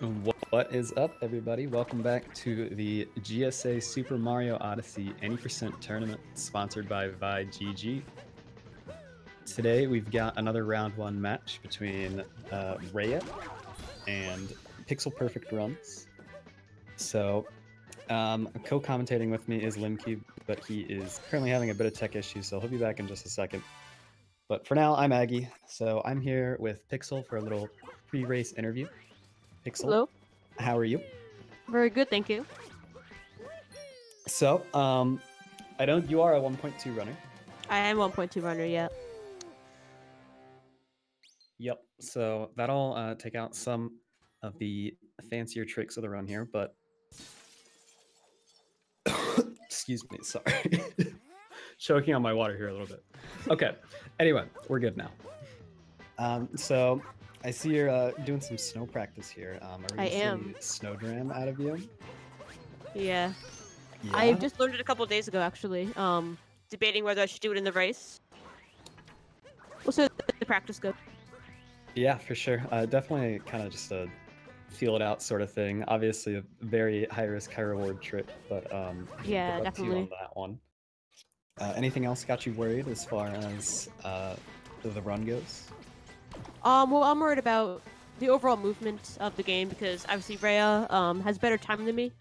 What is up, everybody? Welcome back to the GSA Super Mario Odyssey 80% tournament sponsored by ViGG. Today we've got another round one match between Rhea and PixelPerfectRuns. So, co-commentating with me is Limcube, but he is currently having a bit of tech issues, so he'll be back in just a second. But for now, I'm Aggie, so I'm here with Pixel for a little pre-race interview. Pixel, Hello. how are you? Very good, thank you. So, I know you are a 1.2 runner. I am 1.2 runner, yeah. Yep. So that'll take out some of the fancier tricks of the run here, but excuse me, sorry. Choking on my water here a little bit. Okay. Anyway, we're good now. So I see you're doing some snow practice here. Are we I am. seeing Snowdram out of you? Yeah. Yeah. I just learned it a couple days ago, actually. Debating whether I should do it in the race. We'll see the practice go. Yeah, for sure. Definitely kind of just a feel it out sort of thing. Obviously, a very high risk, high reward trick, but Yeah, good luck to you definitely. on that one. Anything else got you worried as far as the run goes? Well, I'm worried about the overall movement of the game because obviously Rhea has better time than me.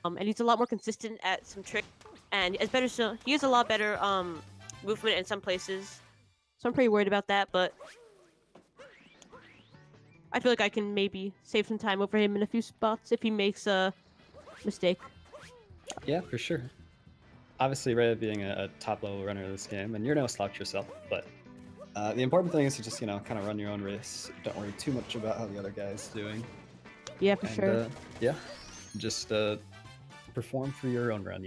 And he's a lot more consistent at some trick, and he has a lot better movement in some places. So I'm pretty worried about that, but I feel like I can maybe save some time over him in a few spots if he makes a mistake. Yeah, for sure. Obviously, Rhea being a top level runner of this game, and you're no slouch yourself, but the important thing is to just, kind of run your own race. Don't worry too much about how the other guy's doing. Yeah, for sure. Yeah, just perform for your own run,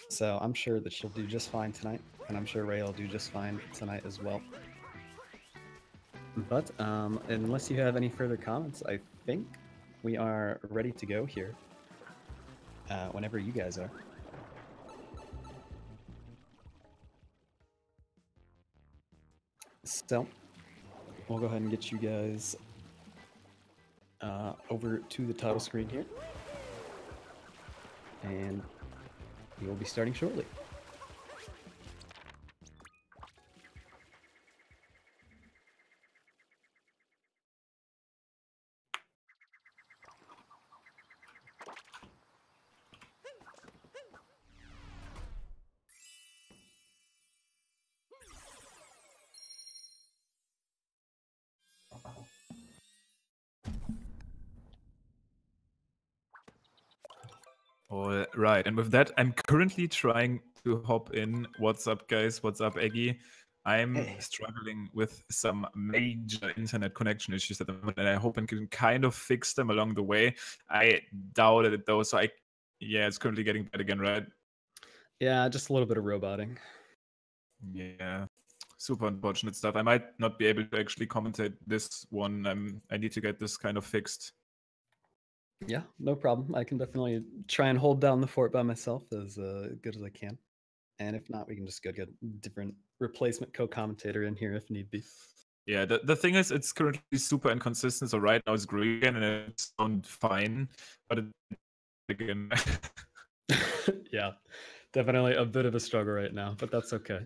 So I'm sure that she'll do just fine tonight, and I'm sure Rhea will do just fine tonight as well. But unless you have any further comments, I think we are ready to go here. Whenever you guys are. So we'll go ahead and get you guys over to the title screen here. And we will be starting shortly. All right, and with that, I'm currently trying to hop in. What's up, guys? What's up, Aggie? I'm struggling with some major internet connection issues at the moment, and I hope I can kind of fix them along the way. I doubted it, though, so yeah, it's currently getting bad again, right? Yeah, just a little bit of roboting. Yeah, super unfortunate stuff. I might not be able to actually commentate this one. I need to get this kind of fixed. Yeah, no problem. I can definitely try and hold down the fort by myself as good as I can. And if not, we can just go get a different replacement co-commentator in here if need be. Yeah, the thing is, it's currently super inconsistent. So right now it's green and it sounds fine, but again, yeah, definitely a bit of a struggle right now, but that's okay.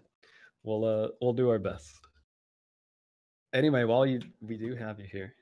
We'll do our best. Anyway, while we do have you here.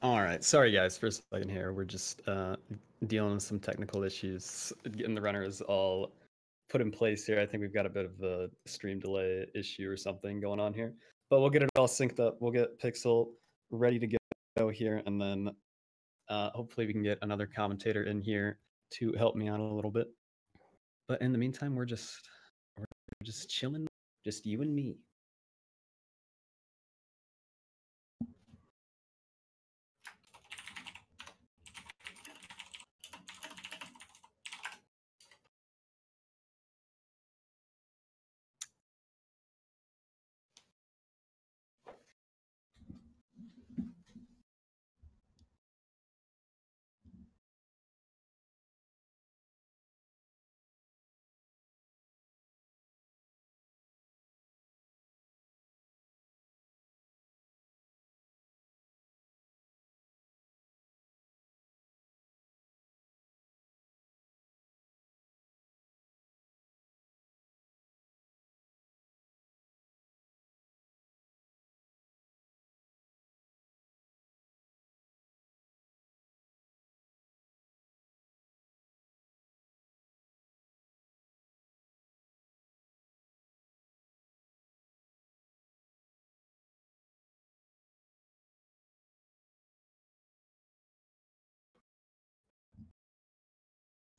All right, sorry guys for a second here. We're just dealing with some technical issues, getting the runners all put in place here. I think we've got a bit of a stream delay issue or something going on here, but we'll get it all synced up. We'll get Pixel ready to go here, and then Hopefully we can get another commentator in here to help me out a little bit. But in the meantime, we're just chilling, just you and me.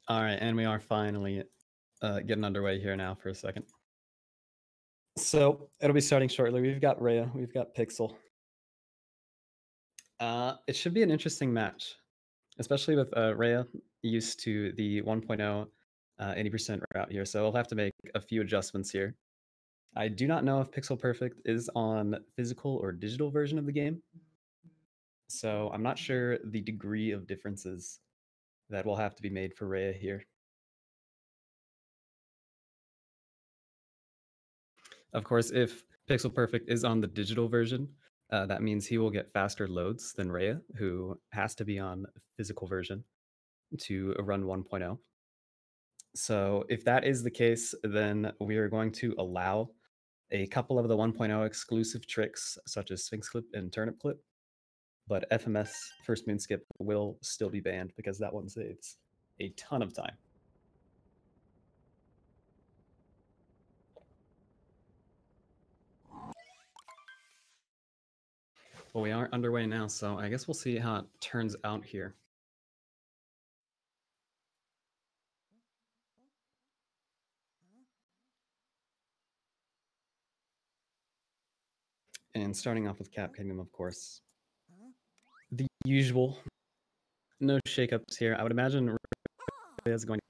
All right, and we are finally getting underway here now for a second. So it'll be starting shortly. We've got Rhea, we've got Pixel. It should be an interesting match, especially with Rhea used to the 1.0 80% route here. So we'll have to make a few adjustments here. I do not know if Pixel Perfect is on physical or digital version of the game. So I'm not sure the degree of differences that will have to be made for Rhea here. Of course, if Pixel Perfect is on the digital version, that means he will get faster loads than Rhea, who has to be on physical version to run 1.0. So if that is the case, then we are going to allow a couple of the 1.0 exclusive tricks, such as Sphinx Clip and Turnip Clip, but FMS, First Moon Skip, will still be banned because that one saves a ton of time. Well, we are underway now, so I guess we'll see how it turns out here. And starting off with Cap Kingdom, of course. The usual. No shakeups here. I would imagine is going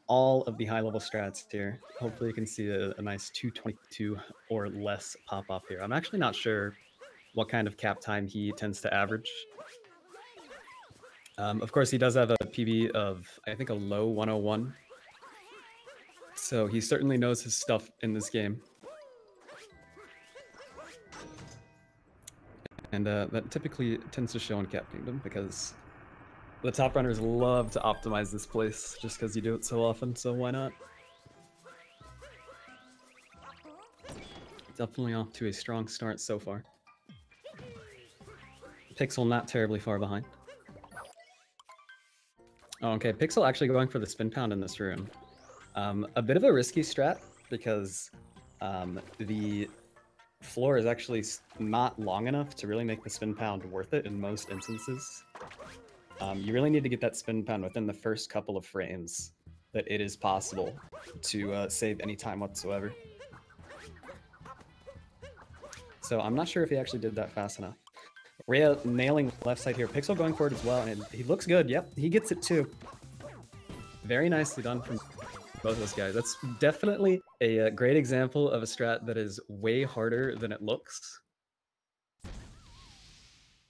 all of the high-level strats here. Hopefully you can see a nice 222 or less pop-off here. I'm actually not sure what kind of cap time he tends to average. Of course, he does have a PB of, I think, a low 101. So he certainly knows his stuff in this game. And that typically tends to show in Cap Kingdom because the top runners love to optimize this place just because you do it so often, so why not? Definitely off to a strong start so far. Pixel not terribly far behind. Oh, okay, Pixel actually going for the spin pound in this room. A bit of a risky strat because the floor is actually not long enough to really make the spin pound worth it in most instances. You really need to get that spin pound within the first couple of frames that it is possible to save any time whatsoever. So I'm not sure if he actually did that fast enough. Rhea nailing left side here. Pixel going for it as well, and he looks good. Yep, he gets it too. Very nicely done from both of those guys. That's definitely a great example of a strat that is way harder than it looks.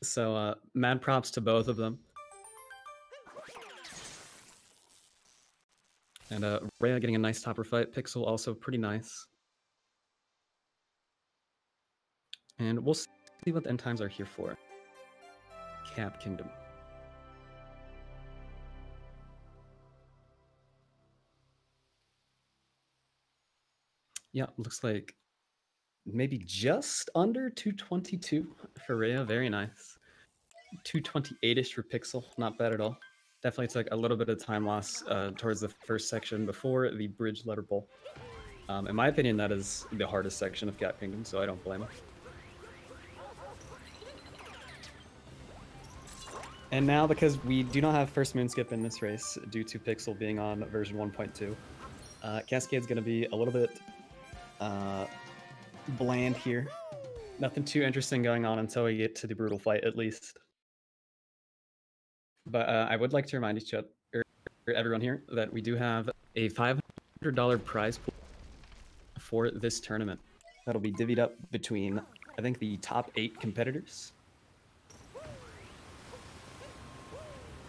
So mad props to both of them. And Rhea getting a nice topper fight. Pixel also pretty nice. And we'll see what the end times are here for. Cap Kingdom. Yeah, looks like maybe just under 222 for Rhea. Very nice. 228-ish for Pixel. Not bad at all. Definitely took a little bit of time loss towards the first section before the bridge letter bowl. In my opinion, that is the hardest section of Cap Kingdom, so I don't blame him. And now, because we do not have first moon skip in this race due to Pixel being on version 1.2, Cascade's going to be a little bit bland here. Nothing too interesting going on until we get to the brutal fight, at least. But I would like to remind everyone here that we do have a $500 prize pool for this tournament. That'll be divvied up between, I think, the top 8 competitors.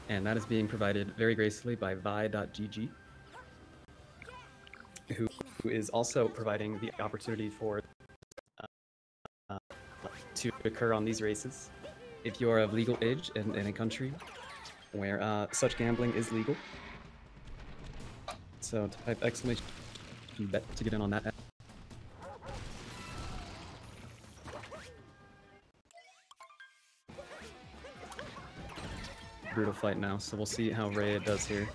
And that is being provided very gracefully by vi.gg, who is also providing the opportunity for to occur on these races if you are of legal age in a country where such gambling is legal. So type exclamation bet to get in on that. Brutal fight now, so we'll see how Rhea does here.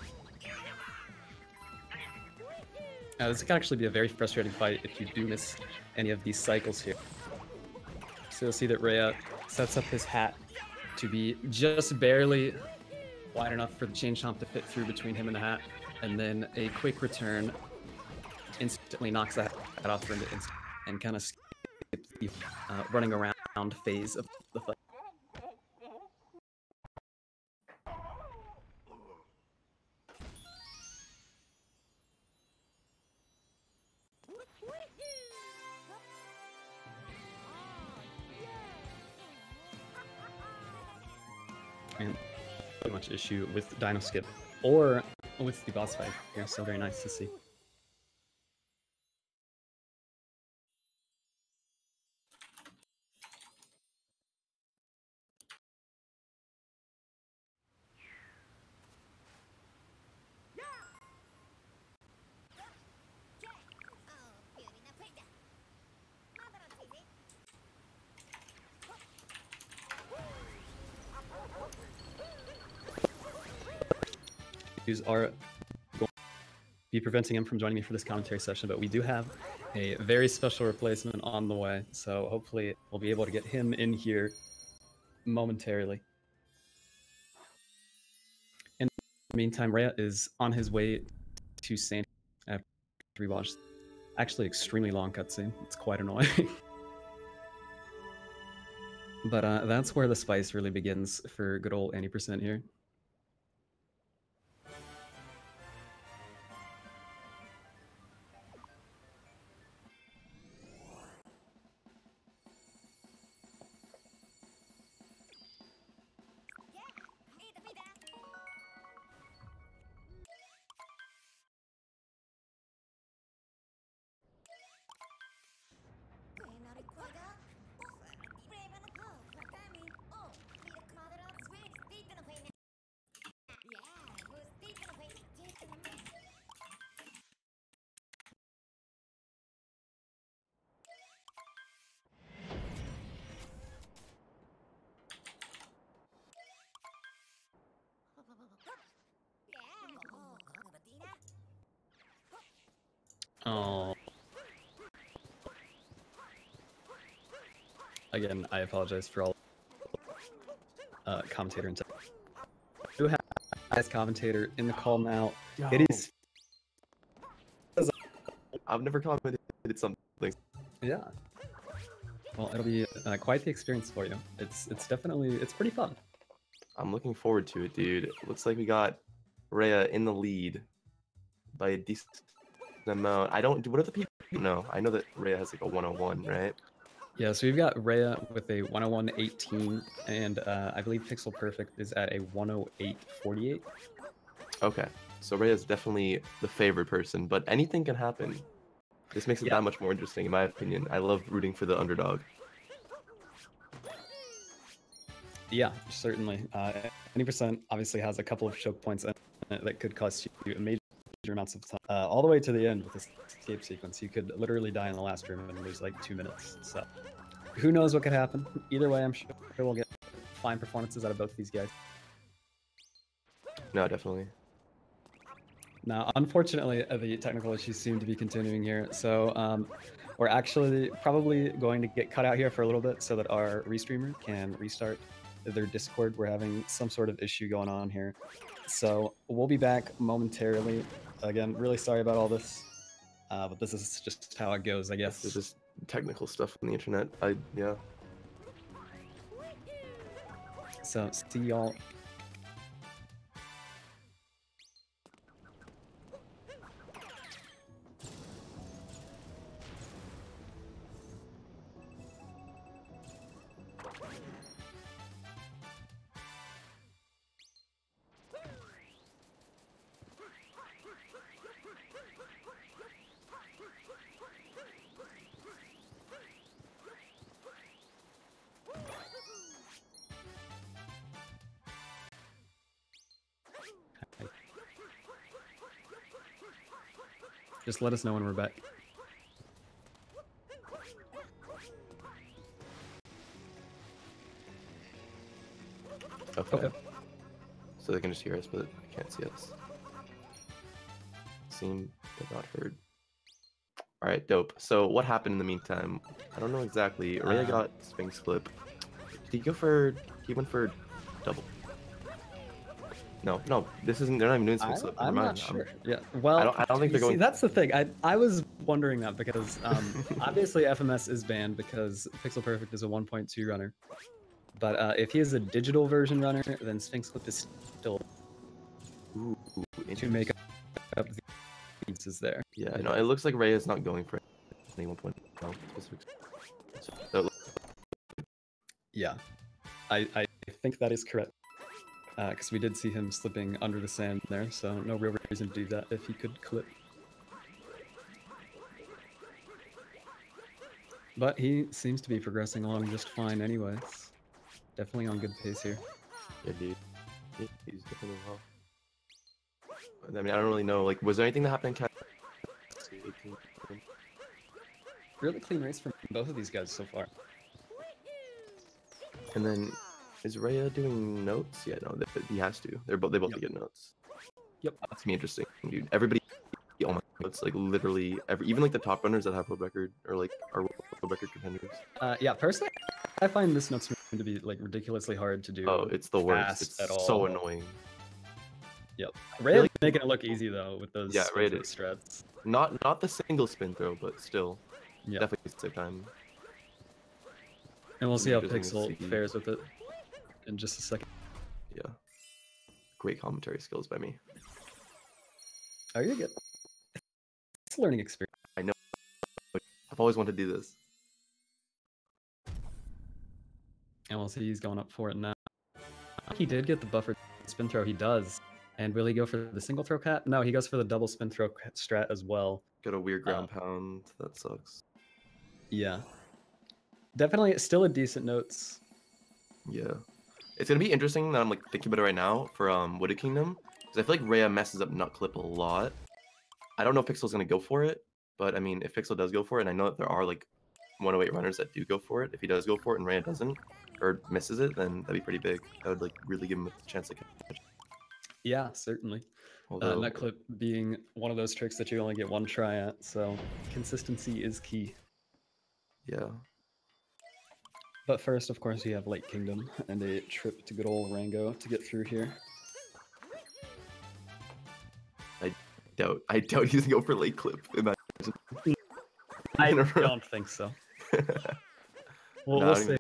This could actually be a very frustrating fight if you do miss any of these cycles here. So you'll see that Rhea sets up his hat to be just barely wide enough for the chain chomp to fit through between him and the hat, and then a quick return instantly knocks the hat off for him and kind of skips the running around phase of the fight. And pretty much issue with Dino Skip or with the boss fight here, so very nice to see. Are going to be preventing him from joining me for this commentary session, but we do have a very special replacement on the way, so hopefully we'll be able to get him in here momentarily. In the meantime, Rhea is on his way to San after we watched actually extremely long cutscene. It's quite annoying. But that's where the spice really begins for good old 80% here. Oh. Again, I apologize for all commentator and who has as commentator in the call now. Yo. It is. I've never commented something. Yeah. Well, it'll be quite the experience for you. It's pretty fun. I'm looking forward to it, dude. It looks like we got Rhea in the lead by a decent amount. What are the people? No, I know that Rhea has like a 101, right? Yeah, so we've got Rhea with a 101.18, and I believe Pixel Perfect is at a 108.48. Okay, so Rhea is definitely the favored person, but anything can happen. This makes it that much more interesting, in my opinion. I love rooting for the underdog. Yeah, certainly. 20% obviously has a couple of choke points in it that could cost you major amounts of time. All the way to the end with this escape sequence. You could literally die in the last room and lose like 2 minutes. So who knows what could happen. Either way, I'm sure we'll get fine performances out of both these guys. No, definitely. Now, unfortunately, the technical issues seem to be continuing here. So we're actually probably going to get cut out here for a little bit so that our restreamer can restart their Discord. We're having some sort of issue going on here. So we'll be back momentarily. Again, really sorry about all this. But this is just how it goes, I guess. It's just technical stuff on the internet. Yeah. So see y'all. Just let us know when we're back. Okay. So they can just hear us, but they can't see us. Seen but not heard. All right, dope. So what happened in the meantime? I don't know exactly. Rhea got Sphinx Flip. Did he go for? He went for double. No, this isn't. They're not even doing Sphinx Flip. I'm not sure. Yeah. Well, I don't think they're going. See, that's the thing. I was wondering that because obviously FMS is banned because Pixel Perfect is a 1.2 runner. But if he is a digital version runner, then Sphinx Flip is still to make up the pieces there. Yeah, no, it looks like Rhea is not going for any 1.0. So, yeah, I think that is correct. Because we did see him slipping under the sand there, so no real reason to do that if he could clip. But he seems to be progressing along just fine anyways. Definitely on good pace here. Yeah, dude. He's definitely well. I mean, I don't really know. Like, was there anything that happened in Cat? Really clean race from both of these guys so far. And then, is Rhea doing notes? Yeah, no, he has to. They both get notes. Yep. That's gonna be interesting, dude. Everybody, oh my, it's like literally even like the top runners that have world record or like are world record contenders. Yeah, personally, I find this notes to be like ridiculously hard to do. Oh, it's the worst. It's so annoying. Yep. Rhea's making it look easy though with those strats. Not the single spin throw, but still. Yeah. Definitely take time. And we'll see how Pixel fares with it in just a second. Yeah. Great commentary skills by me. Oh, you're good. It's a learning experience. I know. I've always wanted to do this. And we'll see he's going up for it now. He did get the buffered spin throw. He does. And will he go for the single throw cap? No, he goes for the double spin throw strat as well. Got a weird ground pound. That sucks. Yeah. Definitely still a decent notes. Yeah. It's gonna be interesting that I'm like thinking about it right now for Wooded Kingdom. Because I feel like Rhea messes up nut clip a lot. I don't know if Pixel's gonna go for it, but I mean if Pixel does go for it, and I know that there are like 108 runners that do go for it. If he does go for it and Rhea doesn't or misses it, then that'd be pretty big. That would like really give him a chance to catch. Yeah, certainly. Although, nut clip being one of those tricks that you only get one try at, so consistency is key. Yeah. But first, of course, you have Lake Kingdom and a trip to good old Rango to get through here. I doubt he's gonna go for late clip. I don't think so. We'll see.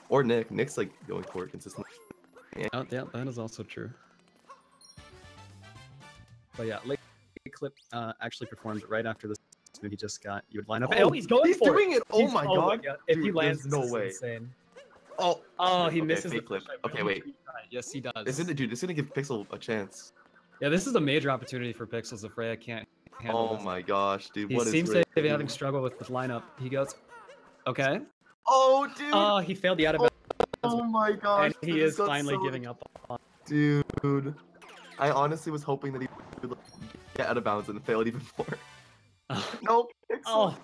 Or Nick's like going for it consistently. Oh, yeah, that is also true. But yeah, late clip actually performed right after this. He just got. You would line up. Oh, he's going for doing it! Oh my god! If dude, he lands, no way. Insane. Oh, he misses the clip. Shot, okay, wait. Yes, he does. Isn't it, dude? It's gonna give Pixel a chance. Yeah, this is a major opportunity for Pixels if Rhea can't handle this. Oh my gosh, dude! He seems to be having struggle with the lineup. He goes, okay. Oh, dude! Oh, he failed the out of bounds. Oh my gosh! And he is finally giving up on. Dude, I honestly was hoping that he would get out of bounds and fail it even more. No, Pixel. Oh,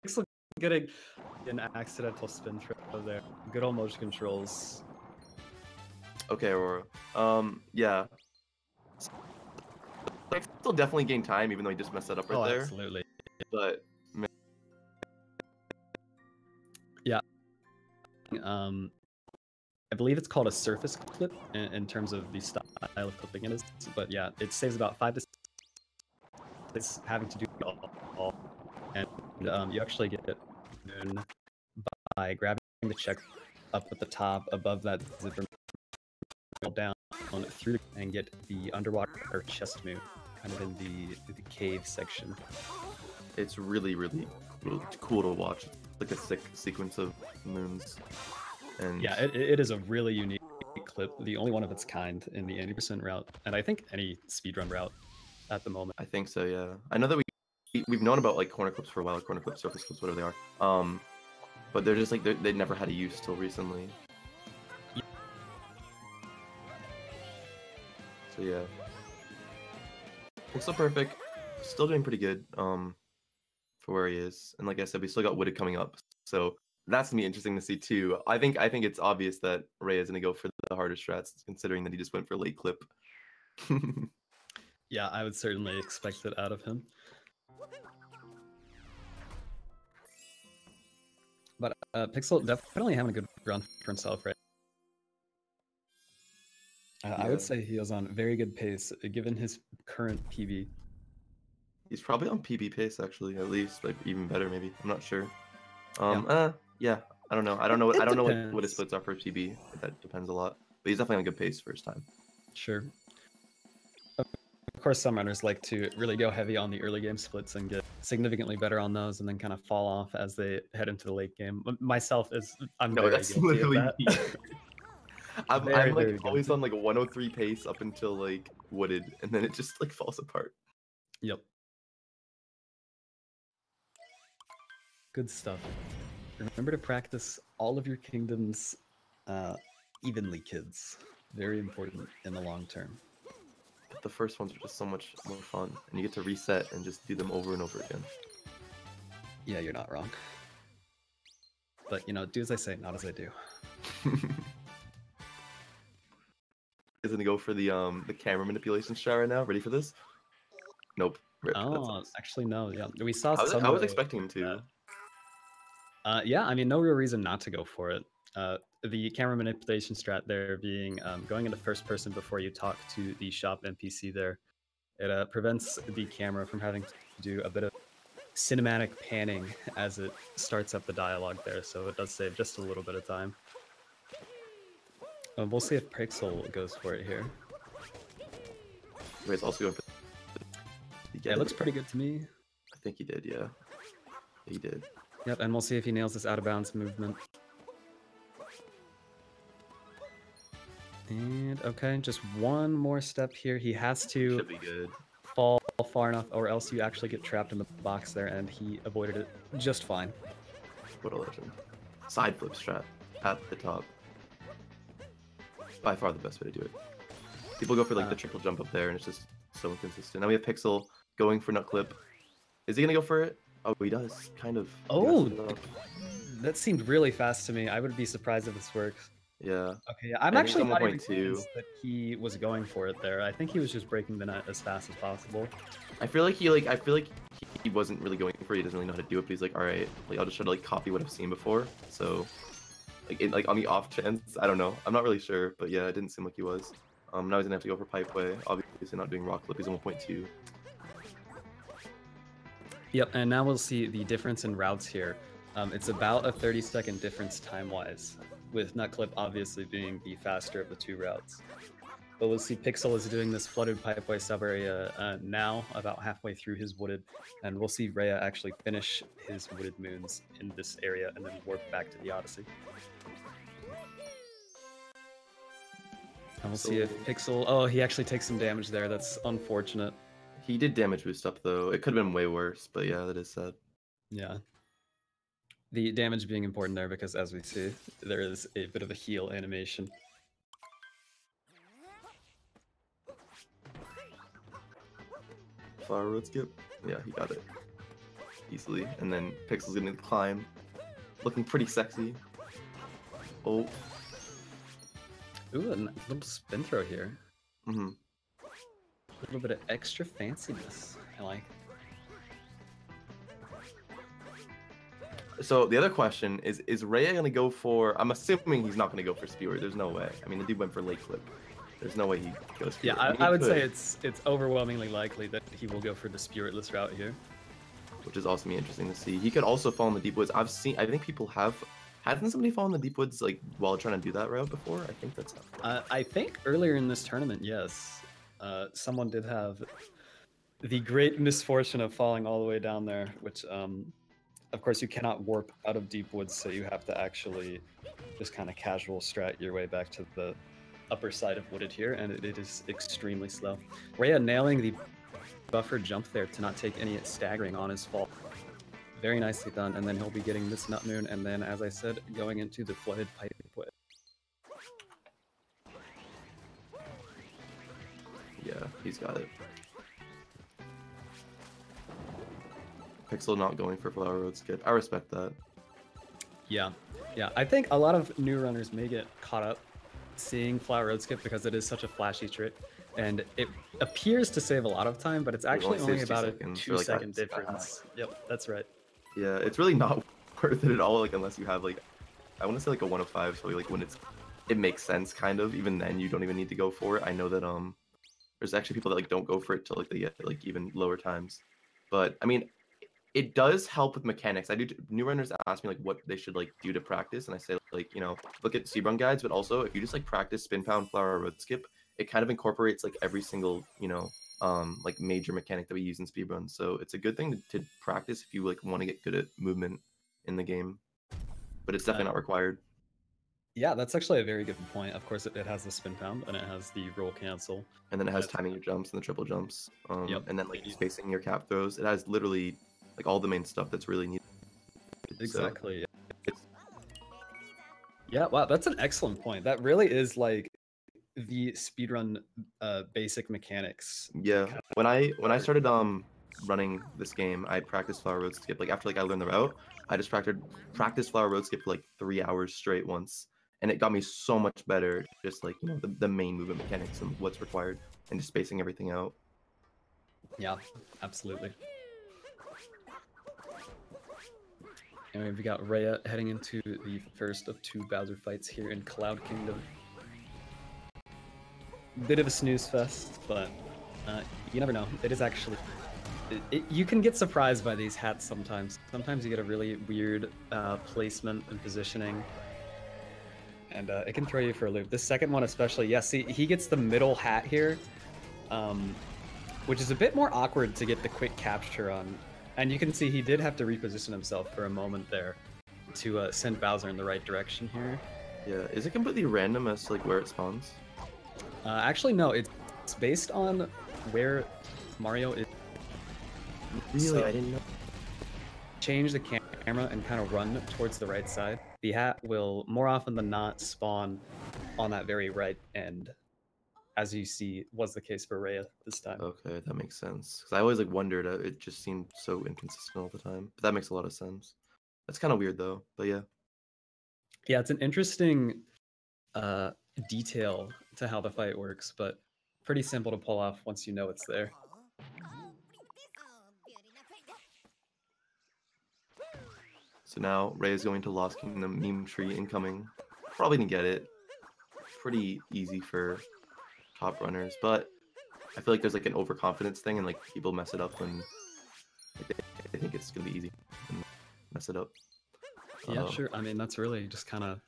Pixel getting an accidental spin throw there. Good old motion controls. Okay, Aurora. Yeah. Pixel definitely gained time, even though he just messed that up right there. Absolutely. But man. Yeah. I believe it's called a surface clip in terms of the style of clipping it is. But yeah, it saves about 5 to 6 having to do all. And you actually get moon by grabbing the check up at the top above that zipper down through and get the underwater chest moon kind of in the cave section. It's really cool to watch. It's like a sick sequence of moons. And yeah, it is a really unique clip, the only one of its kind in the 80% route, and I think any speedrun route at the moment. I think so, yeah. I know that we've known about like corner clips for a while, corner clips, surface clips, whatever they are. But they're just like they never had a use till recently. So yeah, PixelPerfect still doing pretty good for where he is, and like I said, we still got Wooded coming up, so that's gonna be interesting to see too. I think it's obvious that Ray is gonna go for the harder strats, considering that he just went for late clip. Yeah, I would certainly expect it out of him. But Pixel definitely having a good run for himself, right? I would say he is on very good pace, given his current PB. He's probably on PB pace, actually, at least, like even better, maybe. I'm not sure. Yeah, I don't know. I don't know what his splits are for PB. That depends a lot. But he's definitely on good pace for his time. Sure. Of course, some runners like to really go heavy on the early game splits and get significantly better on those, and then kind of fall off as they head into the late game. Myself I'm no, very that's guilty literally of that. I'm very like always on like 103 pace up until like Wooded, and then it just like falls apart. Yep. Good stuff. Remember to practice all of your kingdoms evenly, kids. Very important in the long term. But the first ones are just so much more fun, and you get to reset and just do them over and over again. Yeah, you're not wrong. But, you know, do as I say, not as I do. Is gonna go for the camera manipulation strat right now. Ready for this? Nope. Rip. Oh, actually no. Yeah, we saw. I was expecting him to. Yeah, I mean, no real reason not to go for it. The camera manipulation strat there being going into first person before you talk to the shop NPC there. It prevents the camera from having to do a bit of cinematic panning as it starts up the dialogue there, so it does save just a little bit of time. We'll see if Pixel goes for it here. Ray's also going for. Yeah, it looks pretty good to me. I think he did, yeah. He did. Yep, and we'll see if he nails this out of bounds movement. And okay, just one more step here. He has to Should be good. Fall far enough, or else you actually get trapped in the box there, and he avoided it just fine. What a legend. Side flip strat at the top. By far the best way to do it. People go for like the triple jump up there, and it's just so inconsistent. Now we have Pixel going for nut clip. Is he gonna go for it? Oh, he does, kind of. Oh, that seemed really fast to me. I would be surprised if this works. Yeah. Okay, I'm actually not even convinced that he was going for it there. I think he was just breaking the net as fast as possible. I feel like he wasn't really going for it. He doesn't really know how to do it, but he's like, all right, like I'll just try to like copy what I've seen before. So, like on the off chance, I don't know. I'm not really sure, but yeah, it didn't seem like he was. Now he's gonna have to go for pipeway. Obviously not doing rock flip. He's on 1.2. Yep, and now we'll see the difference in routes here. It's about a 30-second difference time-wise, with Nutclip obviously being the faster of the two routes. But we'll see Pixel is doing this flooded pipeway sub-area now, about halfway through his wooded, and we'll see Rhea actually finish his wooded moons in this area and then warp back to the Odyssey. And we'll see if Pixel... Oh, he actually takes some damage there. That's unfortunate. He did damage boost up, though. It could have been way worse, but yeah, that is sad. Yeah. The damage being important there because, as we see, there is a bit of a heal animation. Flower road skip? Yeah, he got it. Easily. And then Pixel's gonna climb. Looking pretty sexy. Oh. Ooh, a little spin throw here. Mm-hmm. A little bit of extra fanciness. I like. So the other question is Raya gonna go for? I'm assuming he's not gonna go for Spear. There's no way. I mean, the dude went for Lake Clip. There's no way he goes. For Yeah, I, mean, I would say it's overwhelmingly likely that he will go for the spiritless route here, which is also interesting to see. He could also fall in the deep woods. I think people have. Hasn't somebody fallen in the deep woods like while trying to do that route before? I think that's happened. I think earlier in this tournament, yes, someone did have the great misfortune of falling all the way down there, which of course you cannot warp out of deep woods, so you have to actually just kind of casual strat your way back to the upper side of wooded here, and it is extremely slow. Raya nailing the buffer jump there to not take any staggering on his fall. Very nicely done, and then he'll be getting this Nut Moon, and then, as I said, going into the flooded pipe way. Yeah, he's got it. Pixel not going for Flower Road skip. I respect that. Yeah, I think a lot of new runners may get caught up seeing Flower Road skip because it is such a flashy trick, and it appears to save a lot of time, but it's actually only about a 2-second difference. Yep, that's right. Yeah, it's really not worth it at all, like unless you have like, I want to say like a 105, so like when it makes sense kind of, even then you don't even need to go for it. I know that there's actually people that like don't go for it till like they get like even lower times. But I mean, it does help with mechanics. New runners ask me like what they should like do to practice, and I say like, you know, look at Speedrun guides, but also if you just like practice spin pound, flower, road skip, it kind of incorporates like every single, you know, like major mechanic that we use in speedrun. So it's a good thing to practice if you like want to get good at movement in the game, but it's definitely not required. Yeah, that's actually a very good point. Of course, it has the spin pound and it has the roll cancel, and then it has timing your jumps and the triple jumps, yep. And then like spacing your cap throws. It has literally like all the main stuff that's really needed. Exactly. So, yeah, wow, that's an excellent point. That really is like the speedrun basic mechanics. Yeah, when I started running this game, I practiced flower road skip. Like after like I learned the route, I just practiced flower road skip for like 3 hours straight once, and it got me so much better. Just like, you know, the main movement mechanics and what's required, and just spacing everything out. Yeah, absolutely. And we've got Raya heading into the first of 2 Bowser fights here in Cloud Kingdom. Bit of a snooze fest, but you never know. It is actually... you can get surprised by these hats sometimes. Sometimes you get a really weird placement and positioning, and it can throw you for a loop. This second one especially, yeah, see, he gets the middle hat here, which is a bit more awkward to get the quick capture on. And you can see he did have to reposition himself for a moment there to send Bowser in the right direction here. Yeah, is it completely random as to like where it spawns? Actually, no, it's based on where Mario is. Really? So, I didn't know. Change the camera and kind of run towards the right side. The hat will more often than not spawn on that very right end, as you see was the case for Raya this time. Okay, that makes sense. Because I always like wondered, it just seemed so inconsistent all the time. But that makes a lot of sense. That's kind of weird though, but yeah. Yeah, it's an interesting detail to how the fight works, but pretty simple to pull off once you know it's there. So now Ray is going to Lost Kingdom meme tree incoming. Probably gonna get it. Pretty easy for top runners, but I feel like there's like an overconfidence thing, and like people mess it up when they think it's gonna be easy and mess it up. Yeah, sure. I mean, that's really just kind of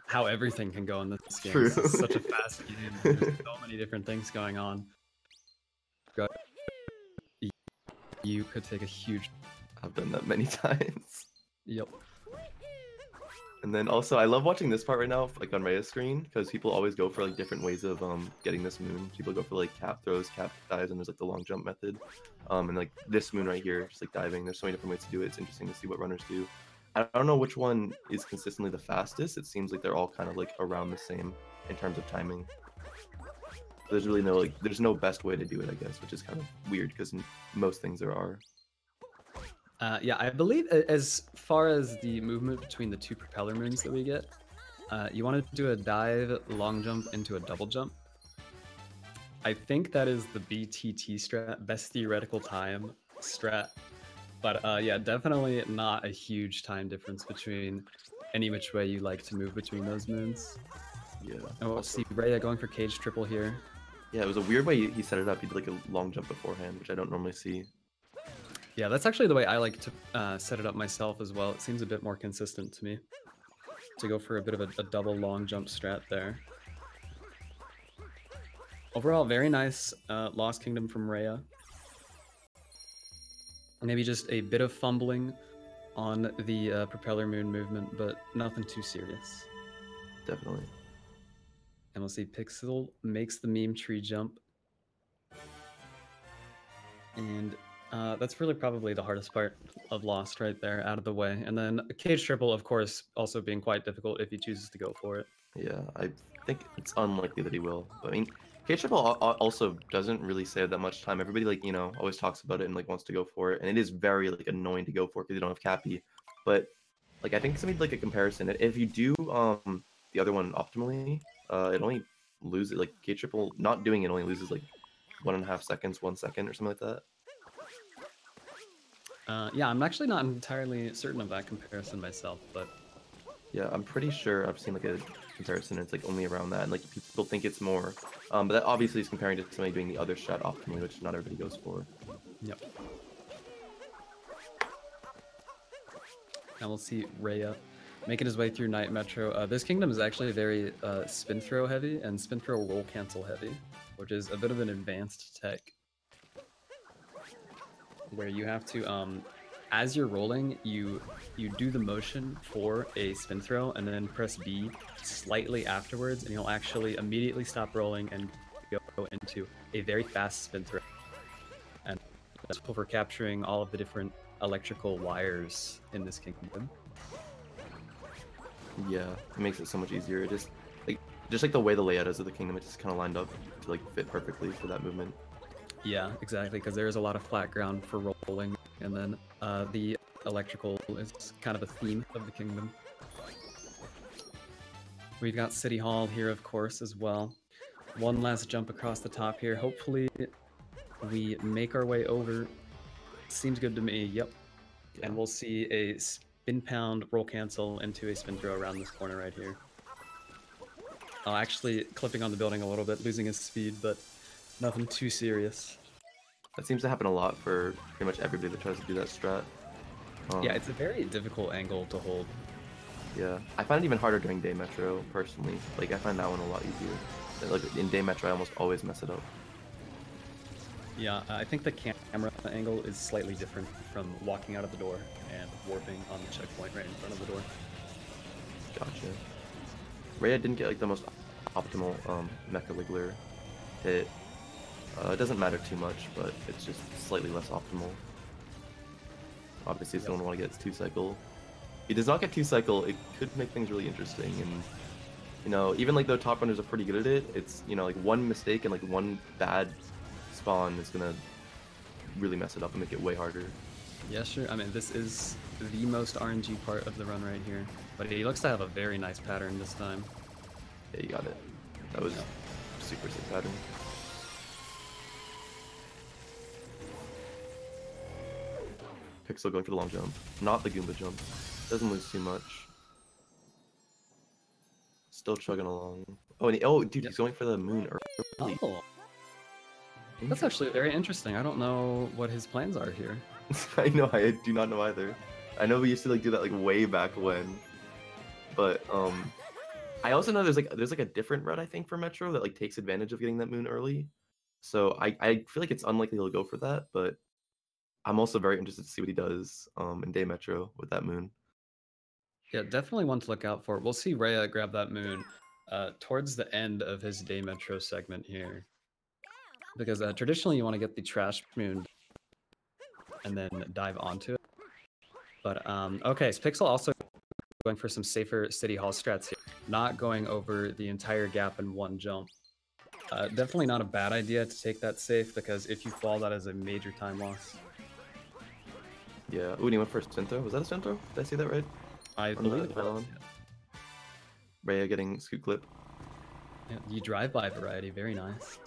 how everything can go in this game. True. It's such a fast game. There's so many different things going on. You could take a huge... I've done that many times. Yep. And then also, I love watching this part right now, like on Raya's screen, because people always go for like different ways of getting this moon. People go for like cap throws, cap dives, and there's like the long jump method. And like this moon right here, just like diving. There's so many different ways to do it. It's interesting to see what runners do. I don't know which one is consistently the fastest. It seems like they're all kind of like around the same in terms of timing. There's really no like, there's no best way to do it, I guess, which is kind of weird because most things there are. Yeah, I believe as far as the movement between the 2 propeller moons that we get, you want to do a dive, long jump into a double jump. I think that is the BTT strat, best theoretical time strat. But yeah, definitely not a huge time difference between any which way you like to move between those moons. Yeah. And we'll see Rhea going for cage triple here. Yeah, it was a weird way he set it up. He did like a long jump beforehand, which I don't normally see. Yeah, that's actually the way I like to set it up myself as well. It seems a bit more consistent to me to go for a bit of a double long jump strat there. Overall, very nice Lost Kingdom from Rhea. Maybe just a bit of fumbling on the propeller moon movement, but nothing too serious. Definitely. And we'll see Pixel makes the meme tree jump. And that's really probably the hardest part of Lost right there, out of the way. And then a cage triple, of course, also being quite difficult if he chooses to go for it. Yeah, I think it's unlikely that he will. But, I mean, cage triple also doesn't really save that much time. Everybody, like, you know, always talks about it and, like, wants to go for it. And it is very, like, annoying to go for because you don't have Cappy. But, like, I think somebody like a comparison. If you do the other one optimally, it only loses, like, cage triple, not doing it only loses, like, 1.5 seconds, 1 second, or something like that. Yeah, I'm actually not entirely certain of that comparison myself, but yeah, I'm pretty sure I've seen like a comparison. And it's like only around that, and like people think it's more. But that obviously is comparing to somebody doing the other strat optimally, which not everybody goes for. Yep. Now we'll see Rhea making his way through Night Metro. This kingdom is actually very spin throw heavy and spin throw roll cancel heavy, which is a bit of an advanced tech. Where you have to, as you're rolling, you do the motion for a spin throw and then press B slightly afterwards, and you'll actually immediately stop rolling and go into a very fast spin throw. And that's for capturing all of the different electrical wires in this kingdom. Yeah, it makes it so much easier. It just like the way the layout is of the kingdom, it just kind of lined up to like fit perfectly for that movement. Yeah, exactly, because there is a lot of flat ground for rolling, and then the electrical is kind of a theme of the kingdom. We've got City Hall here, of course, as well. One last jump across the top here. Hopefully we make our way over. Seems good to me, yep. Yeah. And we'll see a spin pound roll cancel into a spin throw around this corner right here. Actually clipping on the building a little bit, losing his speed, but nothing too serious. That seems to happen a lot for pretty much everybody that tries to do that strat. Yeah, it's a very difficult angle to hold. Yeah, I find it even harder during Day Metro, personally. Like, I find that one a lot easier. Like, in Day Metro, I almost always mess it up. Yeah, I think the camera angle is slightly different from walking out of the door and warping on the checkpoint right in front of the door. Gotcha. Rhea didn't get, like, the most optimal Mecha Wiggler hit. It doesn't matter too much, but it's just slightly less optimal. Obviously, if someone want to get its 2-cycle. If he does not get 2-cycle, it could make things really interesting. And, you know, even like though top runners are pretty good at it, it's, you know, like one mistake and like one bad spawn is gonna really mess it up and make it way harder. Yeah, sure. I mean, this is the most RNG part of the run right here. But he looks to have a very nice pattern this time. Yeah, you got it. That was super sick pattern. Pixel going for the long jump, not the Goomba jump. Doesn't lose too much. Still chugging along. Oh, and dude, he's going for the moon early. Oh, that's actually very interesting. I don't know what his plans are here. I know, I do not know either. I know we used to like do that like way back when, but I also know there's like a different route I think for Metro that like takes advantage of getting that moon early. So I feel like it's unlikely he'll go for that, but I'm also very interested to see what he does in Day Metro with that moon. Yeah, definitely one to look out for. We'll see Rhea grab that moon towards the end of his Day Metro segment here. Because traditionally you want to get the trash moon and then dive onto it. But okay, so Pixel also going for some safer City Hall strats here. Not going over the entire gap in one jump. Definitely not a bad idea to take that safe, because if you fall, that is a major time loss. Yeah. Ooh, and he went for a Centro. Was that a Centro? Did I see that right? I believe it was. Rhea getting scoot clip. Yeah, the drive-by variety, very nice.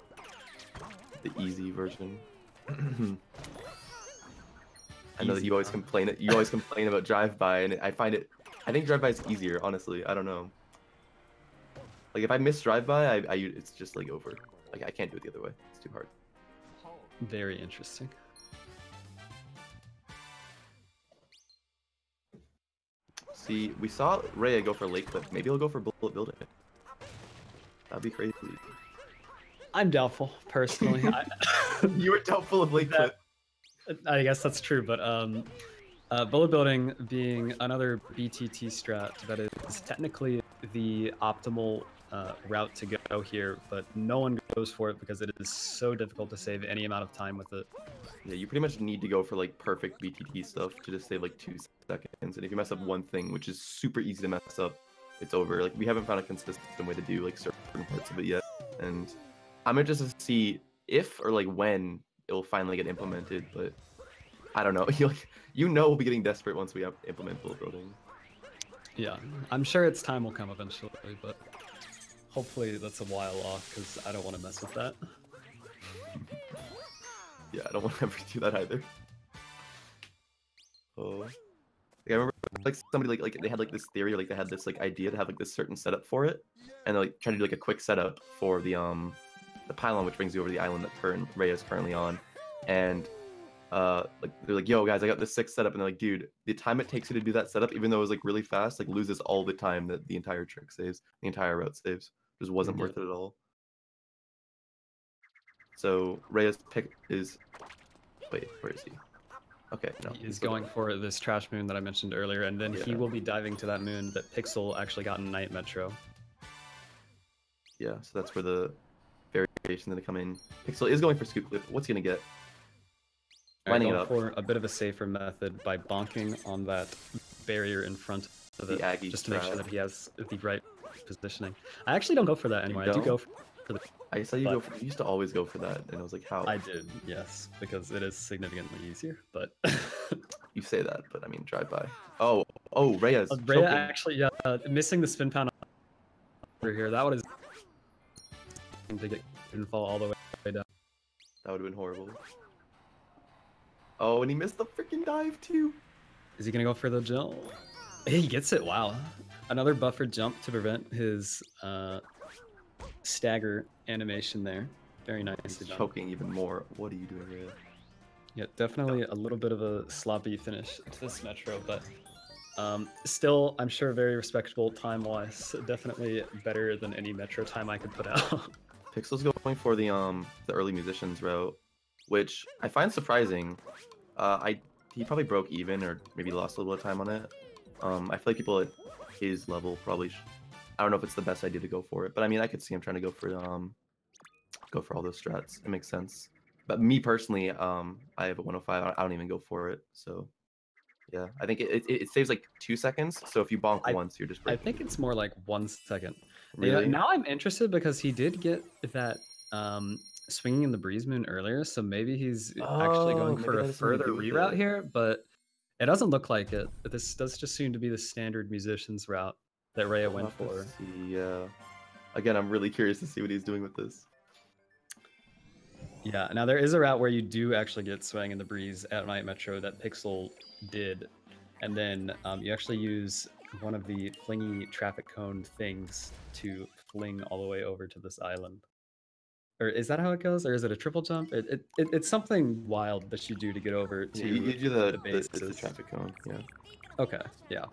The easy version. I know that Easy, you always huh? complain. You always complain about drive-by, and I find it. I think drive-by is easier, honestly. I don't know. Like if I miss drive-by, it's just like over. Like I can't do it the other way. It's too hard. Very interesting. See, we saw Rhea go for late clip. Maybe he'll go for bullet building. That'd be crazy. I'm doubtful, personally. You were doubtful of late clip. I guess that's true, but bullet building being another BTT strat that is technically the optimal route to go here, but no one goes for it because it is so difficult to save any amount of time with it. Yeah, you pretty much need to go for like perfect BTT stuff to just save like 2 seconds. And if you mess up one thing, which is super easy to mess up, it's over. Like we haven't found a consistent way to do like certain parts of it yet. And I'm interested to see if or like when it will finally get implemented, but I don't know. You know we'll be getting desperate once we implement bullet building. Yeah, I'm sure its time will come eventually, but hopefully that's a while off because I don't want to mess with that. Yeah, I don't want to ever do that either. Oh, like, I remember like somebody like they had like this theory, or like they had this like idea to have like this certain setup for it, and like trying to do like a quick setup for the pylon, which brings you over to the island that Rhea is currently on, and like they're like, yo guys, I got this 6 setup, and they're like, dude, the time it takes you to do that setup, even though it was like really fast, like loses all the time that the entire trick saves, the entire route saves. It just wasn't worth it at all. So Rhea's pick is, wait, where is he? Okay, no. He's going for this trash moon that I mentioned earlier, and then he will be diving to that moon that Pixel actually got in Night Metro. Yeah, so that's where the variation that come in. Pixel is going for scoop clip. What's he gonna get? Lining it up for a bit of a safer method by bonking on that barrier in front of it, just to make sure that he has the right positioning. I actually don't go for that anymore. I do go for the. I saw you go for. You used to always go for that, and I was like, how? I did, yes, because it is significantly easier. But you say that, but I mean, drive by. Oh, Rhea's Rhea actually, missing the spin pound over here. That would have to get and fall all the way down. That would have been horrible. Oh, and he missed the freaking dive too. Is he gonna go for the jump? Hey, he gets it. Wow, another buffer jump to prevent his stagger animation there. Very nice. He's choking even more. What are you doing here? Yeah, definitely a little bit of a sloppy finish to this Metro, but still, I'm sure very respectable time-wise. Definitely better than any Metro time I could put out. Pixel's going for the early musicians route, which I find surprising. He probably broke even or maybe lost a little bit of time on it. I feel like people at his level probably. I don't know if it's the best idea to go for it, but I mean I could see him trying to go for all those strats. It makes sense. But me personally, I have a 105. I don't even go for it. So yeah, I think it saves like 2 seconds. So if you bonk once, you're just breaking. I think it's more like 1 second. Really? Yeah, now I'm interested because he did get that swinging in the breeze moon earlier, so maybe he's actually going for a further reroute here, but it doesn't look like it. This does just seem to be the standard musician's route that Rhea went for. Yeah. Again, I'm really curious to see what he's doing with this. Yeah, now there is a route where you do actually get swaying in the breeze at Night Metro that Pixel did, and then you actually use one of the flingy traffic cone things to fling all the way over to this island. Or is that how it goes? Or is it a triple jump? It's something wild that you do to get over to you do the bases. The traffic cone, yeah. Okay, yeah.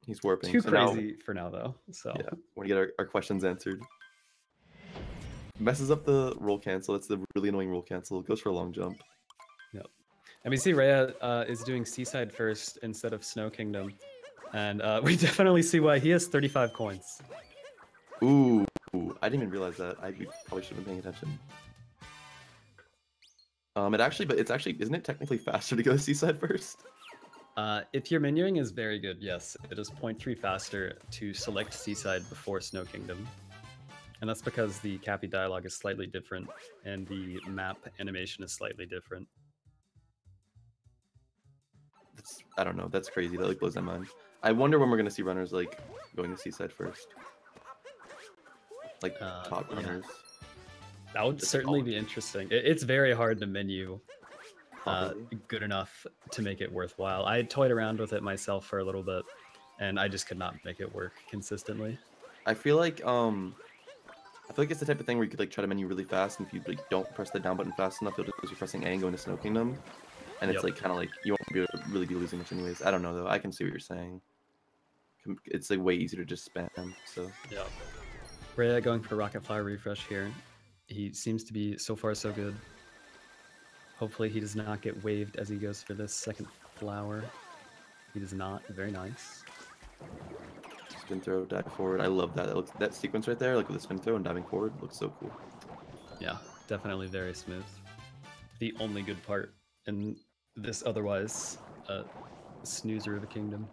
He's warping. Too crazy for now, though. So yeah, want to get our questions answered. Messes up the roll cancel. That's the really annoying roll cancel. Goes for a long jump. Yep. And we see Rhea is doing Seaside first instead of Snow Kingdom. And we definitely see why he has 35 coins. Ooh, I didn't even realize that. I probably should have been paying attention. It's actually, isn't it technically faster to go Seaside first? If your menuing is very good, yes, it is 0.3 faster to select Seaside before Snow Kingdom. And that's because the Cappy dialogue is slightly different, and the map animation is slightly different. I don't know, that's crazy, that like blows my mind. I wonder when we're gonna see runners like going to Seaside first. Like top runners. That would certainly be interesting. It's very hard to menu Properly. good enough to make it worthwhile. I toyed around with it myself for a little bit, and I just could not make it work consistently. I feel like it's the type of thing where you could like try to menu really fast, and if you like don't press the down button fast enough, you'll just be pressing A and go into Snow Kingdom, and it's like kind of like you won't really be losing much anyways. I don't know though. I can see what you're saying. It's like way easier to just spam. So yeah. Rhea going for Rocket Flower refresh here. He seems to be so far so good. Hopefully he does not get waved as he goes for this second flower. He does not. Very nice. Spin throw, dive forward. I love that. That sequence right there, like with the spin throw and diving forward, looks so cool. Yeah, definitely very smooth. The only good part in this otherwise snoozer of a kingdom.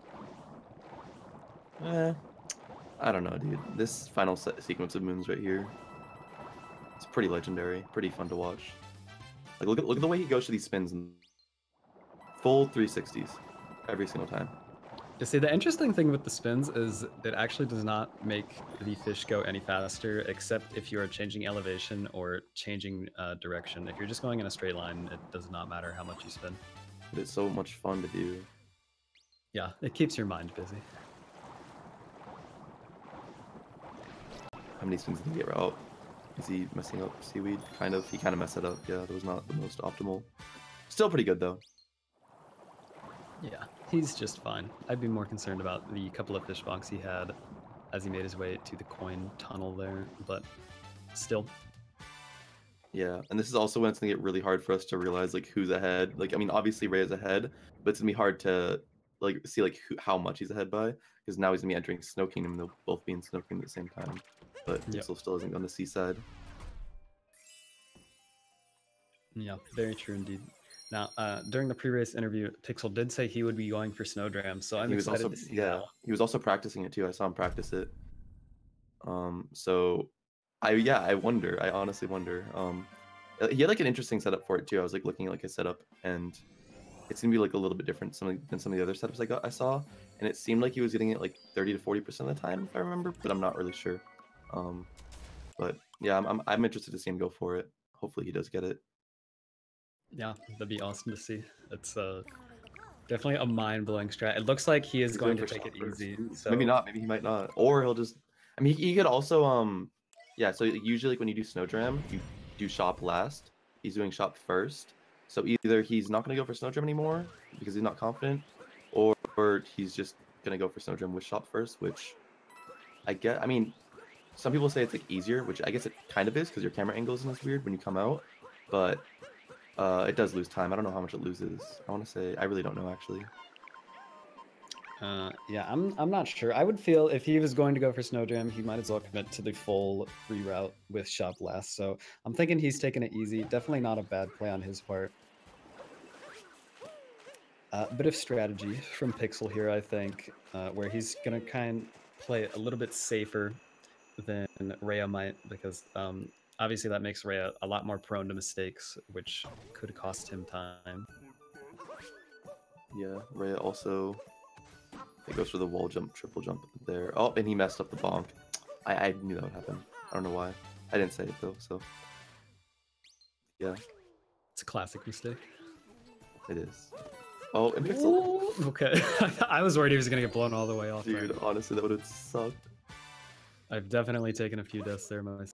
I don't know, dude. This final sequence of moons right here, it's pretty legendary, pretty fun to watch. Like look at the way he goes to these spins and full 360s every single time. You see, the interesting thing with the spins is it actually does not make the fish go any faster, except if you are changing elevation or changing direction. If you're just going in a straight line, it does not matter how much you spin. But it's so much fun to do. Yeah, it keeps your mind busy. How many spins did he get out? Is he messing up seaweed? Kind of. He kind of messed it up. Yeah, that was not the most optimal. Still pretty good though. Yeah, he's just fine. I'd be more concerned about the couple of fish bonks he had as he made his way to the coin tunnel there, but still. Yeah, and this is also when it's gonna get really hard for us to realize like who's ahead. Like, I mean, obviously Ray is ahead, but it's gonna be hard to like see like how much he's ahead by, because now he's gonna be entering Snow Kingdom and they'll both be in Snow Kingdom at the same time. But Pixel still isn't on the seaside. Yeah, very true indeed. Now, during the pre-race interview, Pixel did say he would be going for Snowdram, so I'm excited to see that. He was also practicing it too. I saw him practice it. So I wonder. I honestly wonder. He had like an interesting setup for it too. I was like looking at like his setup, and it's gonna be like a little bit different than some of the other setups I saw, and it seemed like he was getting it like 30 to 40% of the time, if I remember, but I'm not really sure. But yeah, I'm interested to see him go for it. Hopefully he does get it. Yeah, that'd be awesome to see. It's definitely a mind-blowing strat. It looks like he is going to take it easy. So maybe not. Maybe he might not. Or he'll just. I mean, he could also yeah. So usually like, when you do Snowdram, you do shop last. He's doing shop first. So either he's not gonna go for Snowdram anymore because he's not confident, or he's just gonna go for Snowdram with shop first, which I get. I mean, some people say it's like easier, which I guess it kind of is because your camera angle isn't as weird when you come out, but. It does lose time. I don't know how much it loses. I want to say I really don't know actually. Yeah, I'm not sure. I would feel if he was going to go for Snowdram, he might as well commit to the full reroute with shop last. So I'm thinking he's taking it easy. Definitely not a bad play on his part. Bit of strategy from Pixel here, I think, where he's gonna play a little bit safer than Rhea might, because obviously that makes Rhea a lot more prone to mistakes, which could cost him time. Yeah, Rhea also it goes for the wall jump, triple jump there. Oh, and he messed up the bonk. I knew that would happen. I don't know why. I didn't say it though, so yeah. It's a classic mistake. It is. Oh, and Pixel. Ooh, okay. I was worried he was gonna get blown all the way off. Dude, right? Honestly, that would have sucked. I've definitely taken a few deaths there myself.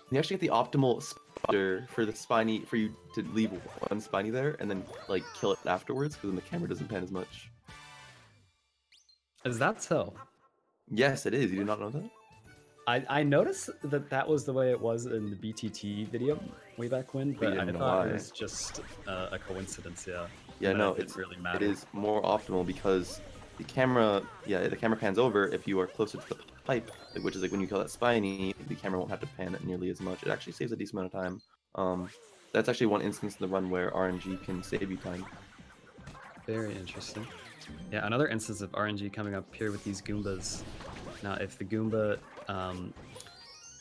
You actually get the optimal spider for the spiny for you to leave one spiny there and then like kill it afterwards, because then the camera doesn't pan as much. Is that so? Yes, it is. You did not know that? I noticed that was the way it was in the BTT video way back when, but I thought it was just a coincidence. Yeah. Yeah, but no, it didn't really matter. It is more optimal because the camera pans over if you are closer to the pipe, which is like when you kill that spiny, the camera won't have to pan it nearly as much. It actually saves a decent amount of time. That's actually one instance in the run where RNG can save you time. Very interesting. Yeah, another instance of RNG coming up here with these Goombas. Now, if the Goomba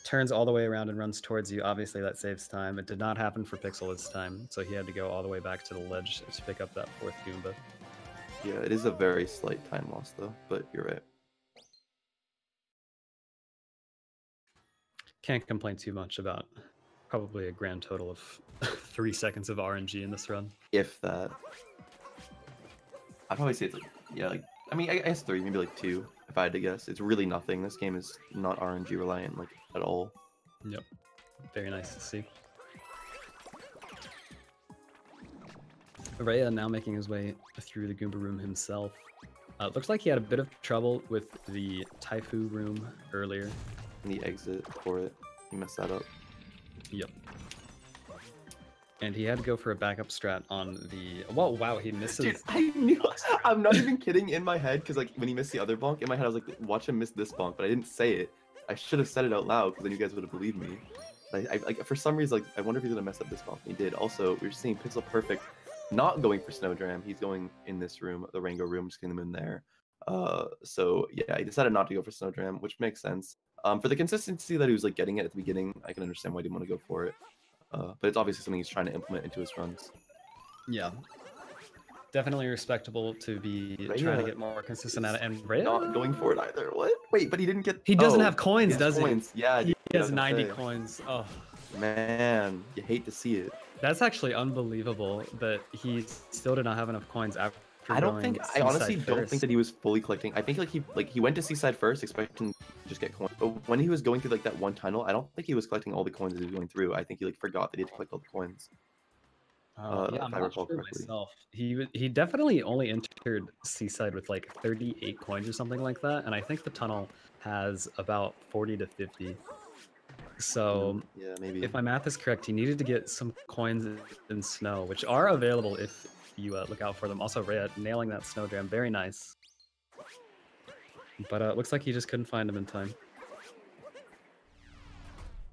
turns all the way around and runs towards you, obviously that saves time. It did not happen for Pixel this time, so he had to go all the way back to the ledge to pick up that fourth Goomba. Yeah, it is a very slight time loss though, but you're right. Can't complain too much about Probably a grand total of 3 seconds of RNG in this run. If that. I'd probably say it's like, yeah, like, I mean, I guess 3, maybe like 2, if I had to guess. It's really nothing. This game is not RNG reliant, like, at all. Yep. Very nice to see. Rhea now making his way through the Goomba room himself. Looks like he had a bit of trouble with the Taifu room earlier. And the exit for it. He messed that up. Yep. And he had to go for a backup strat on the... Whoa, wow, he misses... Dude, I knew... I'm not even kidding in my head, because like when he missed the other bonk, in my head I was like, watch him miss this bonk, but I didn't say it. I should have said it out loud, because then you guys would have believed me. Like, for some reason, like, I wonder if he's going to mess up this bonk. He did. Also, we're seeing PixelPerfect not going for Snowdram. He's going in this room, the Rango room, just getting them in there. So yeah, he decided not to go for Snowdram, which makes sense. For the consistency that he was like getting it at the beginning, I can understand why he didn't want to go for it. But it's obviously something he's trying to implement into his runs. Yeah. Definitely respectable to be trying to get more consistent at it. And Rhea not going for it either. What? Wait, but he didn't get... He doesn't have coins, does he? Yeah, he has 90 coins. Oh. Man, you hate to see it. That's actually unbelievable that he still did not have enough coins after I honestly don't think that he was fully collecting. I think he went to Seaside first expecting to just get coins. But when he was going through like that one tunnel, I don't think he was collecting all the coins as he was going through. I think he like forgot that he had to collect all the coins. Yeah, I'm not sure myself. He definitely only entered Seaside with like 38 coins or something like that, and I think the tunnel has about 40 to 50. So yeah, maybe if my math is correct, he needed to get some coins in snow, which are available if you look out for them. Also, Rhea nailing that Snowdram, very nice. But it looks like he just couldn't find them in time.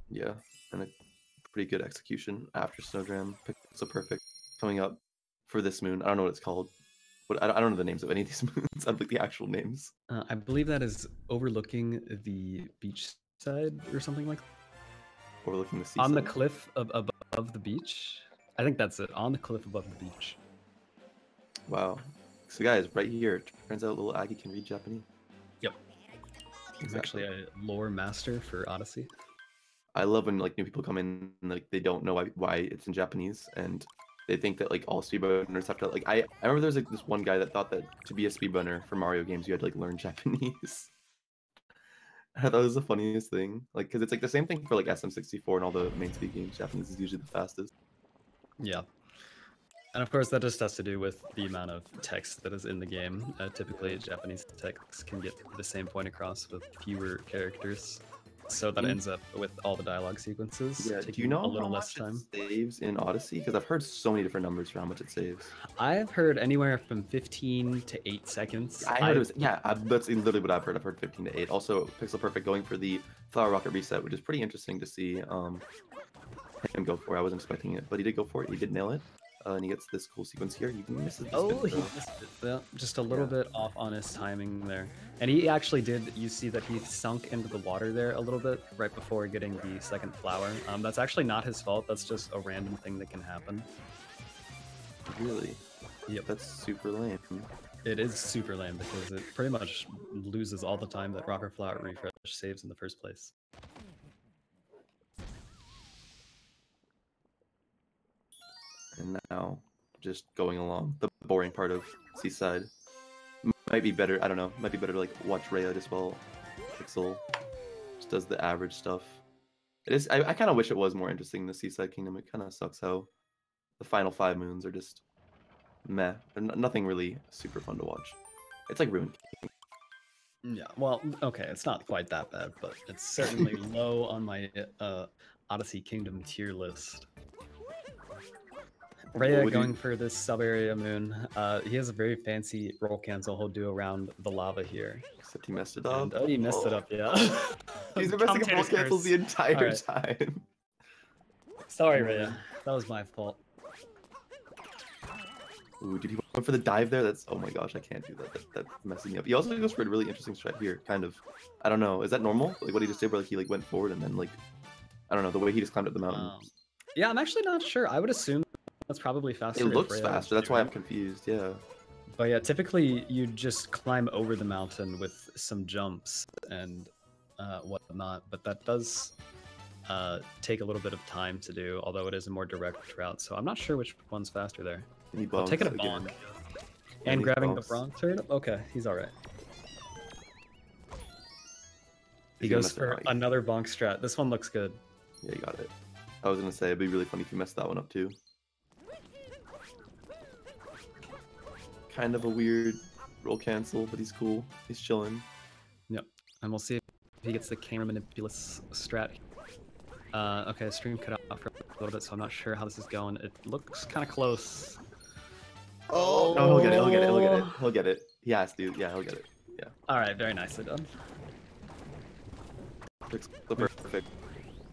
Yeah, and a pretty good execution after Snowdram. PixelPerfect coming up for this moon. I don't know what it's called. I don't know the names of any of these moons. I like the actual names. I believe that is overlooking the beach side or something like that. Overlooking the seaside. On the cliff above the beach. I think that's it. On the cliff above the beach. Wow. So guys, right here, turns out little Aggie can read Japanese. Yep. He's actually a lore master for Odyssey. I love when like new people come in and like they don't know why it's in Japanese and they think that like all speedrunners have to like I remember there was like this one guy that thought that to be a speedrunner for Mario games you had to like learn Japanese. I thought that was the funniest thing. Like because it's like the same thing for like SM64 and all the main speed games. Japanese is usually the fastest. Yeah. And of course, that just has to do with the amount of text that is in the game. Typically, Japanese text can get the same point across with fewer characters, so that ends up with all the dialogue sequences taking do you know a little how less much time. it saves in Odyssey? Because I've heard so many different numbers for how much it saves. I've heard anywhere from 15 to 8 seconds. I heard it was, that's literally what I've heard. I've heard 15 to 8. Also, PixelPerfect going for the Flower Rocket reset, which is pretty interesting to see him go for. I wasn't expecting it, but he did go for it. He did nail it. And he gets this cool sequence here. He misses this he missed it. Yeah, just a little bit off on his timing there. And he actually did, you see that he sunk into the water there a little bit right before getting the second flower. That's actually not his fault. That's just a random thing that can happen. Really? Yep. That's super lame. It is super lame because it pretty much loses all the time that Rocker Flower Refresh saves in the first place. And now, just going along the boring part of Seaside. Might be better, I don't know, might be better to like watch Rhea just while Pixel just does the average stuff. It is, I kind of wish it was more interesting in the Seaside Kingdom. It kind of sucks how the final 5 moons are just meh. Nothing really super fun to watch. It's like Ruined King. Yeah, well, okay, it's not quite that bad, but it's certainly low on my Odyssey Kingdom tier list. Rhea going for this sub-area moon. He has a very fancy roll cancel he'll do around the lava here. Except he messed it up. And, he messed it up, yeah. He's been messing up roll cancels the entire time. Sorry, Rhea. That was my fault. Ooh, did he go for the dive there? That's, oh my gosh, I can't do that. That's messing me up. He also goes for a really interesting strat here, kind of. I don't know, is that normal? Like what he just did where like he like went forward and then like, I don't know, the way he just climbed up the mountain. Yeah, I'm actually not sure. I would assume that's probably faster. It looks faster, that's why I'm confused, yeah. But yeah, typically you just climb over the mountain with some jumps and whatnot, but that does take a little bit of time to do, although it is a more direct route. So I'm not sure which one's faster there. He Oh, bonks taking a again. bonk. Yeah, And he grabbing the bonks. wrong turnip? Okay, he's alright. He He's gonna goes mess it for up. another bonk strat. This one looks good. Yeah, you got it. I was gonna say it'd be really funny if you messed that one up too. Kind of a weird roll cancel, but he's cool. He's chilling. Yep. And we'll see if he gets the camera manipulus strat. Okay, stream cut off for a little bit, so I'm not sure how this is going. It looks kind of close. Oh, no, he'll get it. He'll get it. He'll get it. He'll get it. He has to. Yeah, he'll get it. Yeah. Alright, very nicely done. The perfect.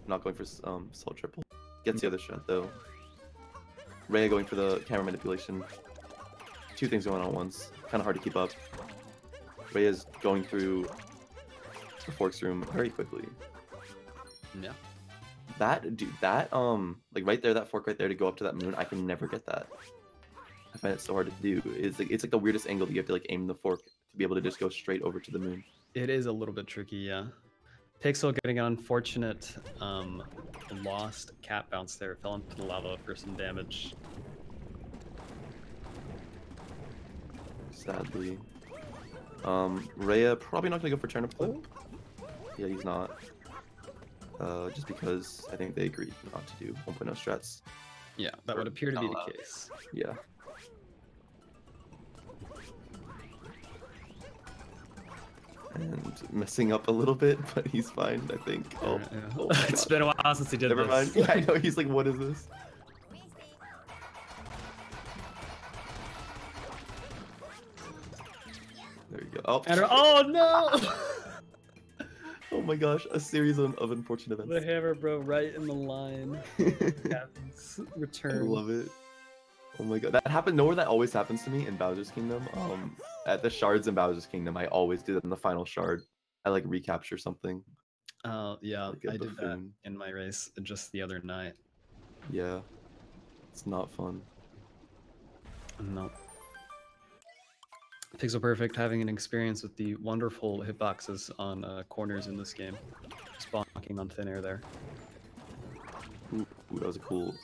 Not going for salt triple. Gets the other shot though. Rhea going for the camera manipulation. Two things going on at once. Kind of hard to keep up. Rhea's going through the forks room very quickly. Yeah. That dude, that like right there, that fork right there to go up to that moon, I can never get that. I find it so hard to do. It's like the weirdest angle that you have to like aim the fork to be able to just go straight over to the moon. It is a little bit tricky, yeah. Pixel getting an unfortunate lost cat bounce there. Fell into the lava for some damage. Sadly. Rhea probably not gonna go for turnip though. Yeah, he's not. Just because I think they agreed not to do 1.0 strats. Yeah, that would appear to be the case. Yeah. And messing up a little bit, but he's fine, I think. Oh, Yeah. oh my It's God. been a while since he did Never this. mind. Yeah, I know. He's like, what is this? There you go. Oh, Oh no! oh my gosh, a series of unfortunate The events. hammer bro right in the line. Captain's I return. love it. Oh my god, that happened. Know where that always happens to me in Bowser's Kingdom? At the shards in Bowser's Kingdom, I always do that in the final shard. I like recapture something. Yeah, Like a I did that buffoon. in my race just the other night. Yeah, it's not fun. No. Pixel Perfect having an experience with the wonderful hitboxes on corners in this game. Just bonking on thin air there. Ooh, that was a cool.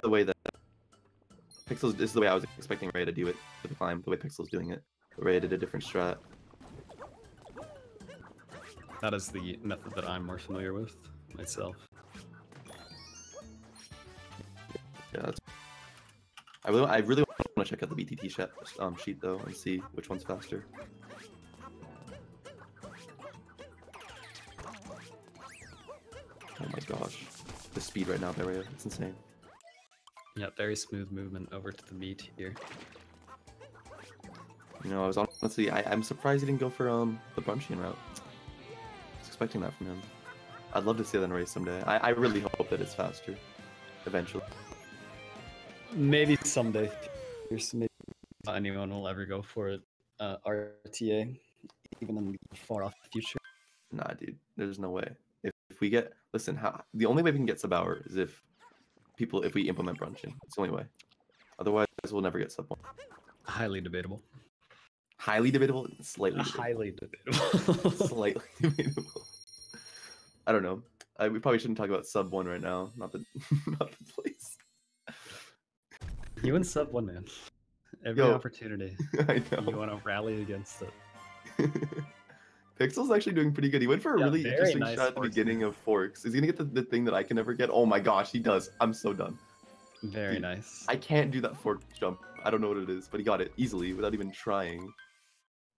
The way that Pixels, this is the way I was expecting Ray to do it with the climb. The way Pixel's doing it, but Ray did a different strat. That is the method that I'm more familiar with myself. Yeah, that's... I really want to check out the BTT sheet though and see which one's faster. Oh my gosh, the speed right now, Ray, it's insane. Yeah, very smooth movement over to the meat here. You know, I was honestly, I'm surprised he didn't go for the Brunchian route. I was expecting that from him. I'd love to see that in a race someday. I really hope that it's faster, eventually. Maybe someday. Maybe not anyone will ever go for it. RTA, even in the far off future. Nah, dude, there's no way. If we get, listen, the only way we can get sub hour is if we implement Brunchian. It's the only way. Otherwise, we'll never get sub 1. Highly debatable. Highly debatable, slightly debatable. Highly debatable. Slightly debatable. I don't know. We probably shouldn't talk about sub 1 right now. Not the place. You and sub 1, man. Every Yo. opportunity. I You know. want to rally against it. Pixel's actually doing pretty good. He went for a Yeah, really very interesting nice shot at the forks. beginning of forks. Is he gonna get the thing that I can never get? Oh my gosh, he does. I'm so done. Very Dude, nice. I can't do that fork jump. I don't know what it is, but he got it easily without even trying.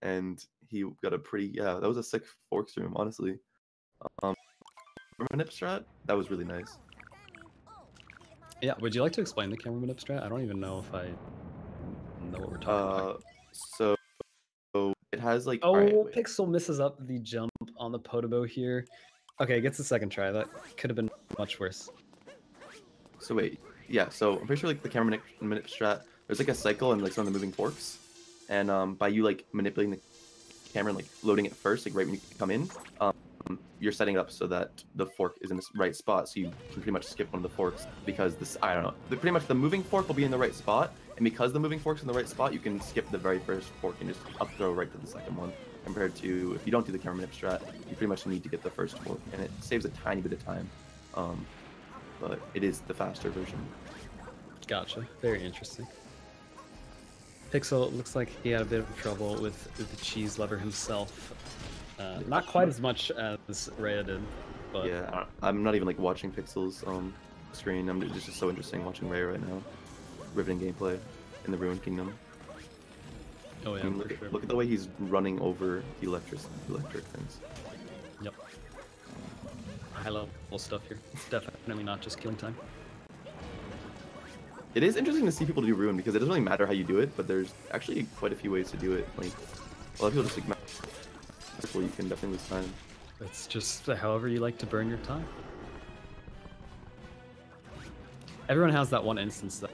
And he got a pretty, yeah, that was a sick forks room, honestly. Nip strat? That was really nice. Yeah, would you like to explain the camera manip strat? I don't even know if I know what we're talking about. So it has like, Oh, alright, wait. Pixel misses up the jump on the Podobo here. Okay, gets the second try. That could have been much worse. So wait, yeah, so I'm pretty sure like the camera manip strat, there's like a cycle and like some of the moving forks. And by you like manipulating the camera and like loading it first, like right when you come in, you're setting it up so that the fork is in the right spot, so you can pretty much skip one of the forks because this, I don't know, pretty much the moving fork will be in the right spot, And because the moving fork's in the right spot, you can skip the very first fork and just up throw right to the second one. Compared to if you don't do the camera manip strat, you pretty much need to get the first fork, and it saves a tiny bit of time. But it is the faster version. Gotcha. Very interesting. Pixel looks like he had a bit of trouble with the cheese lever himself. Not quite as much as Rhea did, but yeah, I'm not even like watching Pixel's screen. It's just so interesting watching Rhea right now. Riveting gameplay in the Ruined Kingdom. oh yeah, I mean, look at the way he's running over the electric things. Yep. High level stuff here. It's definitely not just killing time. It is interesting to see people do Ruin because it doesn't really matter how you do it, but there's actually quite a few ways to do it. Like a lot of people just like you can definitely lose time. It's just however you like to burn your time. Everyone has that one instance that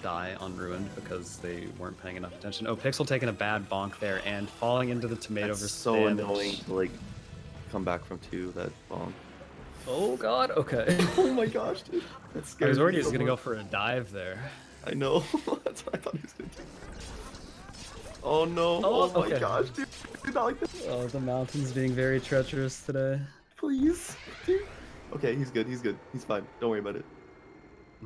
die on Ruined because they weren't paying enough attention. Oh, Pixel taking a bad bonk there and falling into the tomato. That's versus so bandage. annoying to like come back from that bonk. Oh god, okay. Oh my gosh, dude. That's I scary. was already just gonna go for a dive there. I know. That's what I thought he was gonna do. Oh no. Oh, Oh, my okay. gosh, dude. Dude, not like this. Oh, the mountain's being very treacherous today. Please. Dude. Okay, he's good. He's good. He's fine. Don't worry about it.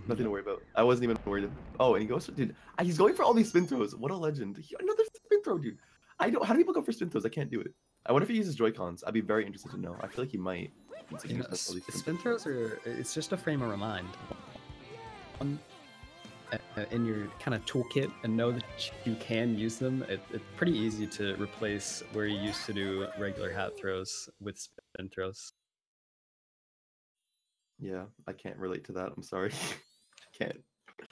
Nothing to worry about. I wasn't even worried. Oh, and he goes for, dude. He's going for all these spin throws. What a legend. Another spin throw, dude. How do people go for spin throws? I can't do it. I wonder if he uses Joy-Cons. I'd be very interested to know. I feel like he might. You know, spin throws are, it's just a frame of mind. In your kind of toolkit and know that you can use them. It's pretty easy to replace where you used to do regular hat throws with spin throws. Yeah, I can't relate to that. I'm sorry. Can't.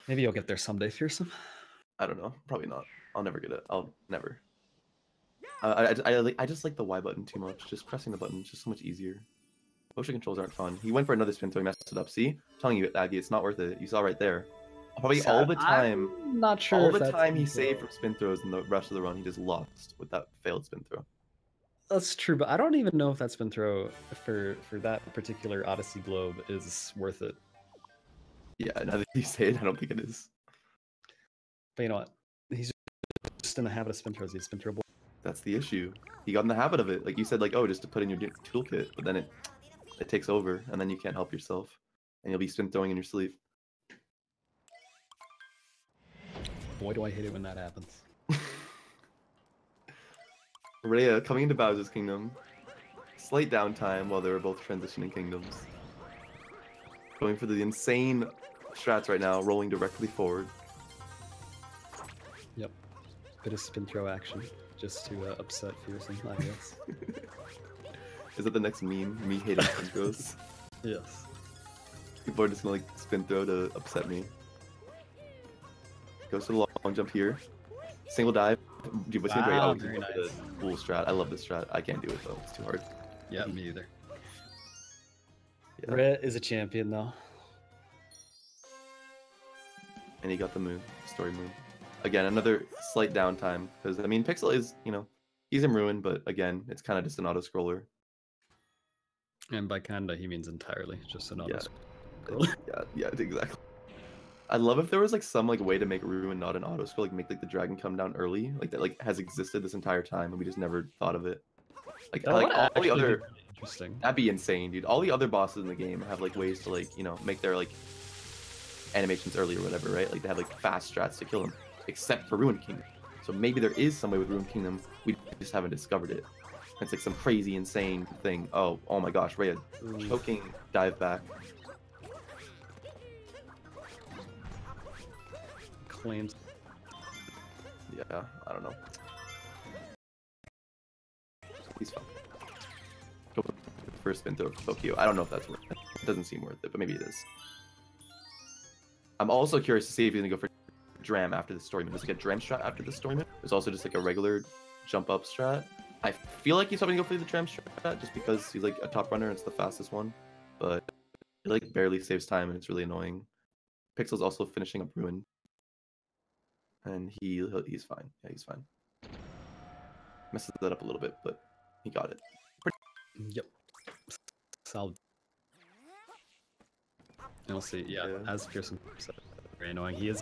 Maybe you'll get there someday, Fearsome. I don't know. Probably not. I'll never get it. I'll never. I just like the Y button too much. Just pressing the button is just so much easier. Motion controls aren't fun. He went for another spin throw. He messed it up. See? I'm telling you, Aggie, it's not worth it. You saw right there. Probably all the time. I'm not sure. All the time he saved from spin throws and the rest of the run, he just lost with that failed spin throw. That's true, but I don't even know if that spin throw for that particular Odyssey globe is worth it. Yeah, now that you say it, I don't think it is. But you know what? He's just in the habit of spin throws. He's spin throwable. That's the issue. He got in the habit of it. Like you said, like, oh, just to put in your toolkit, but then it takes over, and then you can't help yourself, and you'll be spin throwing in your sleep. Boy, do I hate it when that happens. Rhea coming into Bowser's Kingdom. Slight downtime while they were both transitioning kingdoms. Going for the insane strats right now, rolling directly forward. Yep. Bit of spin throw action, just to upset Fearsome, I guess. Is that the next meme? Me hating spin throws? Yes. People are just gonna like spin throw to upset me. Goes for the long jump here. Single dive. Dude, what's gonna Wow, great? very nice. The cool strat. I love this strat. I can't do it though. It's too hard. Yeah, me either. Yeah. Rhea is a champion though. And he got the moon, story moon. Again, another slight downtime because I mean, Pixel is, you know, he's in Ruin, but again, it's kind of just an auto scroller. And by kinda, he means entirely, just an auto Yeah. scroll. Yeah, exactly. I'd love if there was like some like way to make Ruin not an auto scroll, like make like the dragon come down early, like that like has existed this entire time and we just never thought of it. Like, That like would all the actually be other, really interesting. that'd be insane, dude. All the other bosses in the game have like ways to like, you know, make their like animations early or whatever, right? Like they have like fast strats to kill them, except for Ruined Kingdom. So maybe there is some way with Ruined Kingdom, we just haven't discovered it. It's like some crazy, insane thing. Oh my gosh, Rhea choking dive back. Claims. Yeah, I don't know. He's fine. Go for the first spin throw for Tokyo. I don't know if that's worth it. It doesn't seem worth it, but maybe it is. I'm also curious to see if he's gonna go for Dram after the story move. There's like a Dram strat after the story move. There's also just like a regular jump up strat. I feel like he's probably gonna go for the Dram strat just because he's like a top runner and it's the fastest one. But it like barely saves time and it's really annoying. Pixel's also finishing up Ruin. And he's fine. Yeah, he's fine. Messes that up a little bit, but he got it. Yep. Solid. And we'll see. Yeah, as Fearsome said, very annoying. He is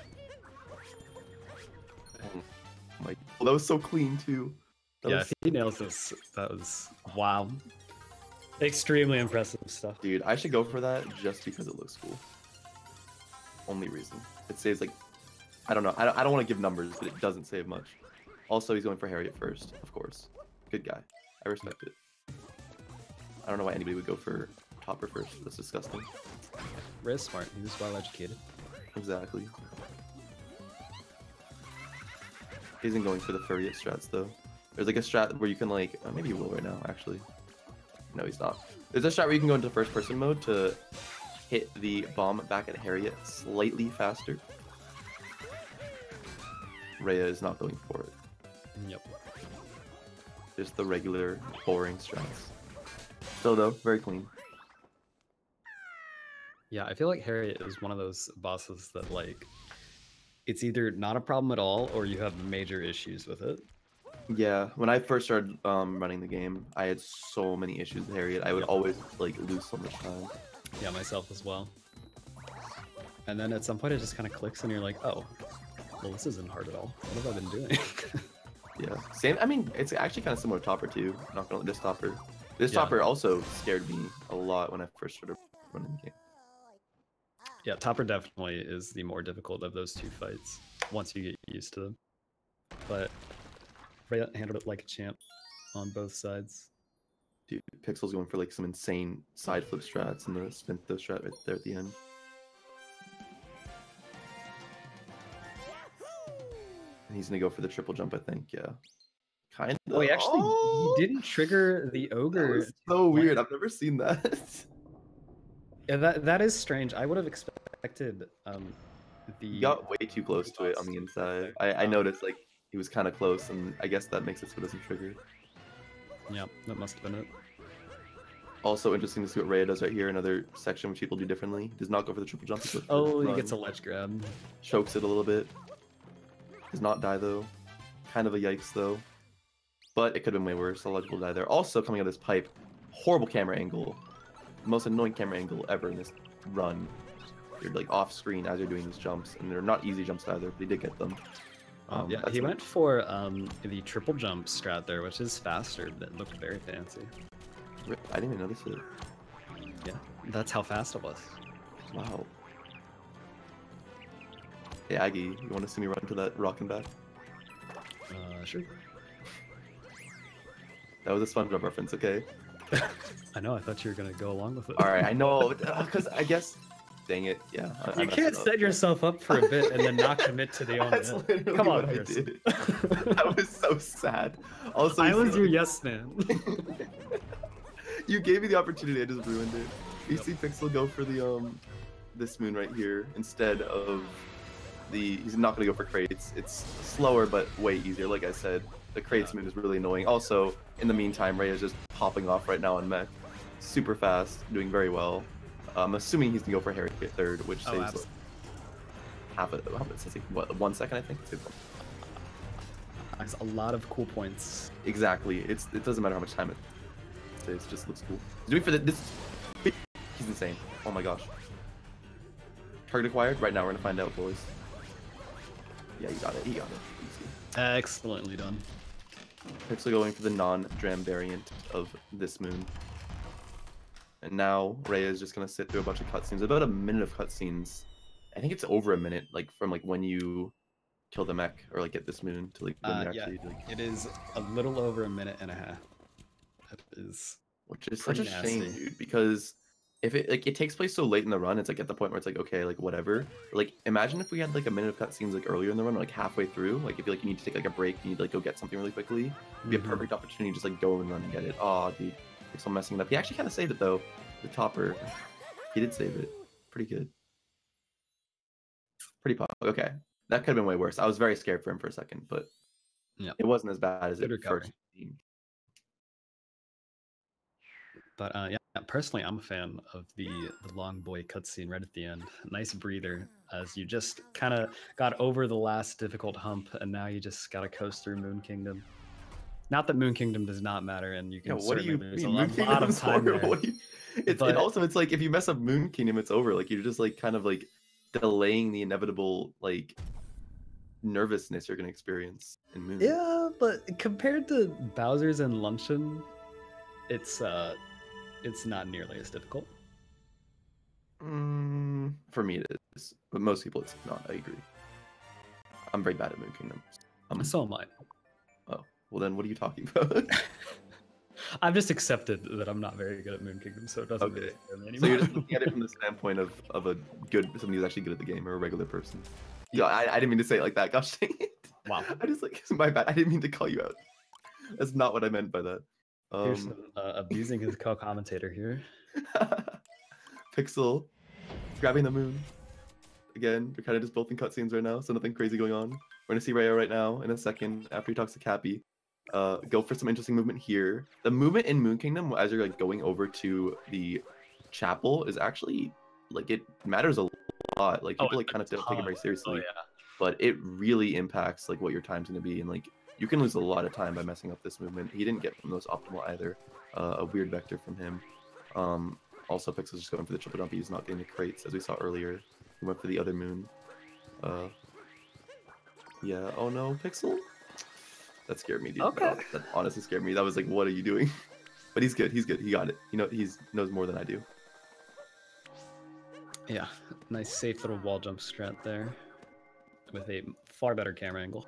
My, well, that was so clean too. Yeah, if he nails this, that was wow. Extremely impressive stuff. Dude, I should go for that just because it looks cool. Only reason. It saves like, I don't know. I don't want to give numbers, but it doesn't save much. Also, he's going for Harriet first, of course. Good guy. I respect it. I don't know why anybody would go for Topper first. That's disgusting. Ray's smart. He was well educated. Exactly. He isn't going for the Furriet strats though. There's like a strat where you can like, maybe he will right now actually. No, he's not. There's a strat where you can go into first person mode to hit the bomb back at Harriet slightly faster. Rhea is not going for it. Yep. Just the regular boring strats. Still though, very clean. Yeah, I feel like Harriet is one of those bosses that like, it's either not a problem at all or you have major issues with it. Yeah, when I first started running the game, I had so many issues with Harriet. I would always like lose so much time. Yeah, myself as well. And then at some point it just kind of clicks and you're like, oh, well this isn't hard at all. What have I been doing? Yeah, same. I mean, it's actually kind of similar to Topper too. Not gonna this Topper. This Yeah. Topper also scared me a lot when I first started running the game. Yeah, Topper definitely is the more difficult of those two fights once you get used to them. But Rhea handled it like a champ on both sides. Dude, Pixel's going for like some insane side flip strats and the spin throw strat right there at the end. And he's gonna go for the triple jump, I think. Yeah, kind of. Oh, he didn't trigger the ogre. That was so weird. I've never seen that. Yeah, that is strange. I would have expected He got way too close to it on the inside. I noticed like he was kind of close, and I guess that makes it so it doesn't trigger. Yeah, that must have been it. Also interesting to see what Rhea does right here. Another section which people do differently. Does not go for the triple jump. He goes for the Oh, he run. gets a ledge grab. Chokes it a little bit. Does not die though. Kind of a yikes though. But it could have been way worse. A logical die there. Also coming out of this pipe, horrible camera angle. Most annoying camera angle ever in this run. You're like off screen as you're doing these jumps, and they're not easy jumps either. But they did get them. Yeah, he went for the triple jump strat there, which is faster, but it looked very fancy. I didn't even notice it. Yeah, that's how fast it was. Wow. Hey Aggie, you want to see me run to that rock and back? Sure. That was a SpongeBob reference, okay? I know, I thought you were gonna go along with it. Alright, I know, because I guess... Dang it, yeah. You can't set yourself up for a bit and then not commit to the own That's bit. literally Come on, what I Chris. did. That was so sad. Also, I you was see- your yes man. You gave me the opportunity, I just ruined it. You see Pixel go for the this moon right here instead of the... He's not going to go for crates. It's slower, but way easier. Like I said, the crates moon is really annoying. Also, in the meantime, Ray is just popping off right now on mech. Super fast, doing very well. I'm assuming he's going to go for Harriet third, which saves like half of it. Says like, what, 1 second, I think? That's a lot of cool points. Exactly. It doesn't matter how much time it saves. It just looks cool. He's doing for this... He's insane. Oh my gosh. Target acquired? Right now, we're going to find out, boys. Yeah, he got it. He got it. Easy. Excellently done. Pixel going for the non-dram variant of this moon. And now Rhea is just gonna sit through a bunch of cutscenes. About a minute of cutscenes. I think it's over a minute, like from like when you kill the mech or like get this moon to like when you actually like. It is a little over a minute and a half. That is, which is such a pretty shame, nasty. dude. Because if it takes place so late in the run, it's like at the point where it's like okay, like whatever. Like imagine if we had like a minute of cutscenes like earlier in the run, or, like halfway through. Like if you like you need to take like a break, you need to like go get something really quickly. It'd be a perfect opportunity to just like go and run and get it. Oh, dude. Pixel messing it up. He actually kind of saved it though. The Topper, he did save it. Pretty good. Pretty pop. Okay, that could have been way worse. I was very scared for him for a second, but yeah, it wasn't as bad as Good it recovery. first seemed. But yeah, personally, I'm a fan of the long boy cutscene right at the end. Nice breather as you just kind of got over the last difficult hump, and now you just gotta coast through Moon Kingdom. Not that Moon Kingdom does not matter, and you can Yeah, what do you certainly lose mean? a Moon lot Kingdom of is time there. horrible. And also, it's like if you mess up Moon Kingdom, it's over. Like you're just like kind of like delaying the inevitable like nervousness you're gonna experience in Moon. Yeah, but compared to Bowser's and Luncheon, it's not nearly as difficult. For me it is, but most people it's not. I agree. I'm very bad at Moon Kingdom. So am I. Oh, well then what are you talking about? I've just accepted that I'm not very good at Moon Kingdom, so it doesn't really scare me So anymore. you're just looking at it from the standpoint of somebody who's actually good at the game or a regular person. Yeah, I didn't mean to say it like that. Gosh dang it. Wow. I just my bad. I didn't mean to call you out. That's not what I meant by that. Here's some, abusing his co-commentator here. Pixel grabbing the moon. Again, they're kind of just both in cutscenes right now, so nothing crazy going on. We're gonna see Raya right now in a second after he talks to Cappy. Go for some interesting movement here. The movement in Moon Kingdom as you're like going over to the chapel is actually like it matters a lot. Like people like kind of don't take it very seriously. Oh, yeah. But it really impacts like what your time's gonna be, and like you can lose a lot of time by messing up this movement. He didn't get the most optimal either. A weird vector from him. Also Pixel's just going for the triple jump. He's not getting the crates as we saw earlier. He went for the other moon. Yeah. Oh no, Pixel. That scared me, dude. Okay. That honestly scared me. That was like, what are you doing? But he's good. He's good. He got it. You know, knows more than I do. Yeah, nice safe little wall jump strat there, with a far better camera angle.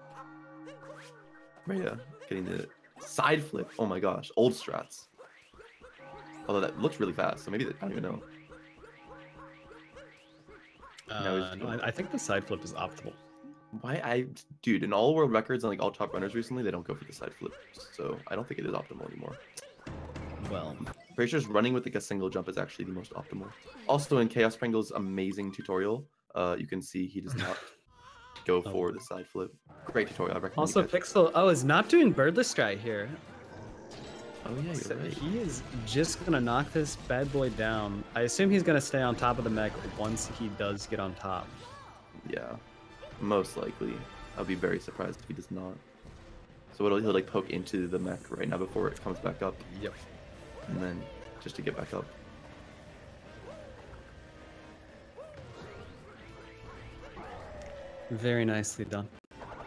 Raya getting the side flip. Oh my gosh, old strats. Although that looks really fast, so maybe I don't even know. No, I think the side flip is optimal. Dude, in all world records and like all top runners recently, they don't go for the side flip, so I don't think it is optimal anymore. Well, Pretty sure running with like a single jump is actually the most optimal. Also, in Chaos Pringle's amazing tutorial, you can see he does not go for the side flip. Great tutorial. I recommend. Also, Pixel is not doing birdless strike here. Oh yeah, you're right. He is just gonna knock this bad boy down. I assume he's gonna stay on top of the mech once he does get on top. Yeah, most likely. I'll be very surprised if he does not. So he'll like poke into the mech right now before it comes back up. Yep. And then just to get back up. Very nicely done.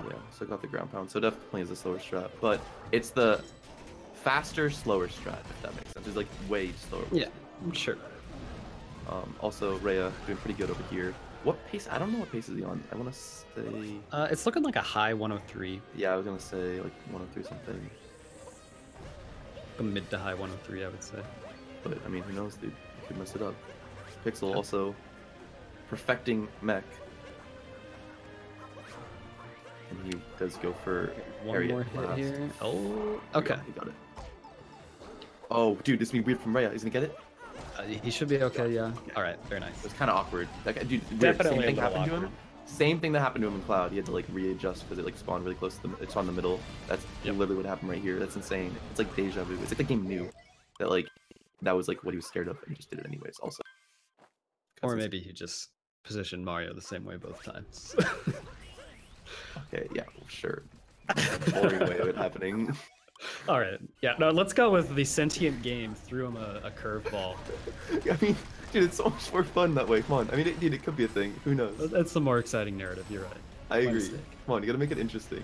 Yeah, so got the ground pound. So definitely is a slower strat, but it's the faster, slower strat, if that makes sense. It's like way slower. Yeah, sure. Also, Raya doing pretty good over here. What pace? I don't know what pace is he on. I want to say... It's looking like a high 103. Yeah, I was going to say like 103 something. A mid to high 103, I would say. But, I mean, who knows, dude? You could mess it up. Pixel also perfecting mech. And he does go for One more hit here. Oh, okay. He got it. Oh, dude, this is weird from Raya. Is he gonna get it? He should be okay, yeah. All right, very nice. It's kind of awkward. That guy, dude, weird. Definitely Same thing a little happened to him. awkward. Same thing that happened to him in Cloud. He had to like readjust because it like spawned really close to the. It's on the middle. That's literally what happened right here. That's insane. It's like deja vu. It's like the game knew that like that was like what he was scared of and he just did it anyways. Also. Or maybe he just positioned Mario the same way both times. Okay, yeah, well, sure. Boring way of it happening. All right, yeah, no, let's go with the sentient game. Threw him a curveball. I mean, dude, it's so much more fun that way. Come on. I mean, dude, it could be a thing. Who knows? That's the more exciting narrative. You're right. I agree. Come on, you gotta make it interesting.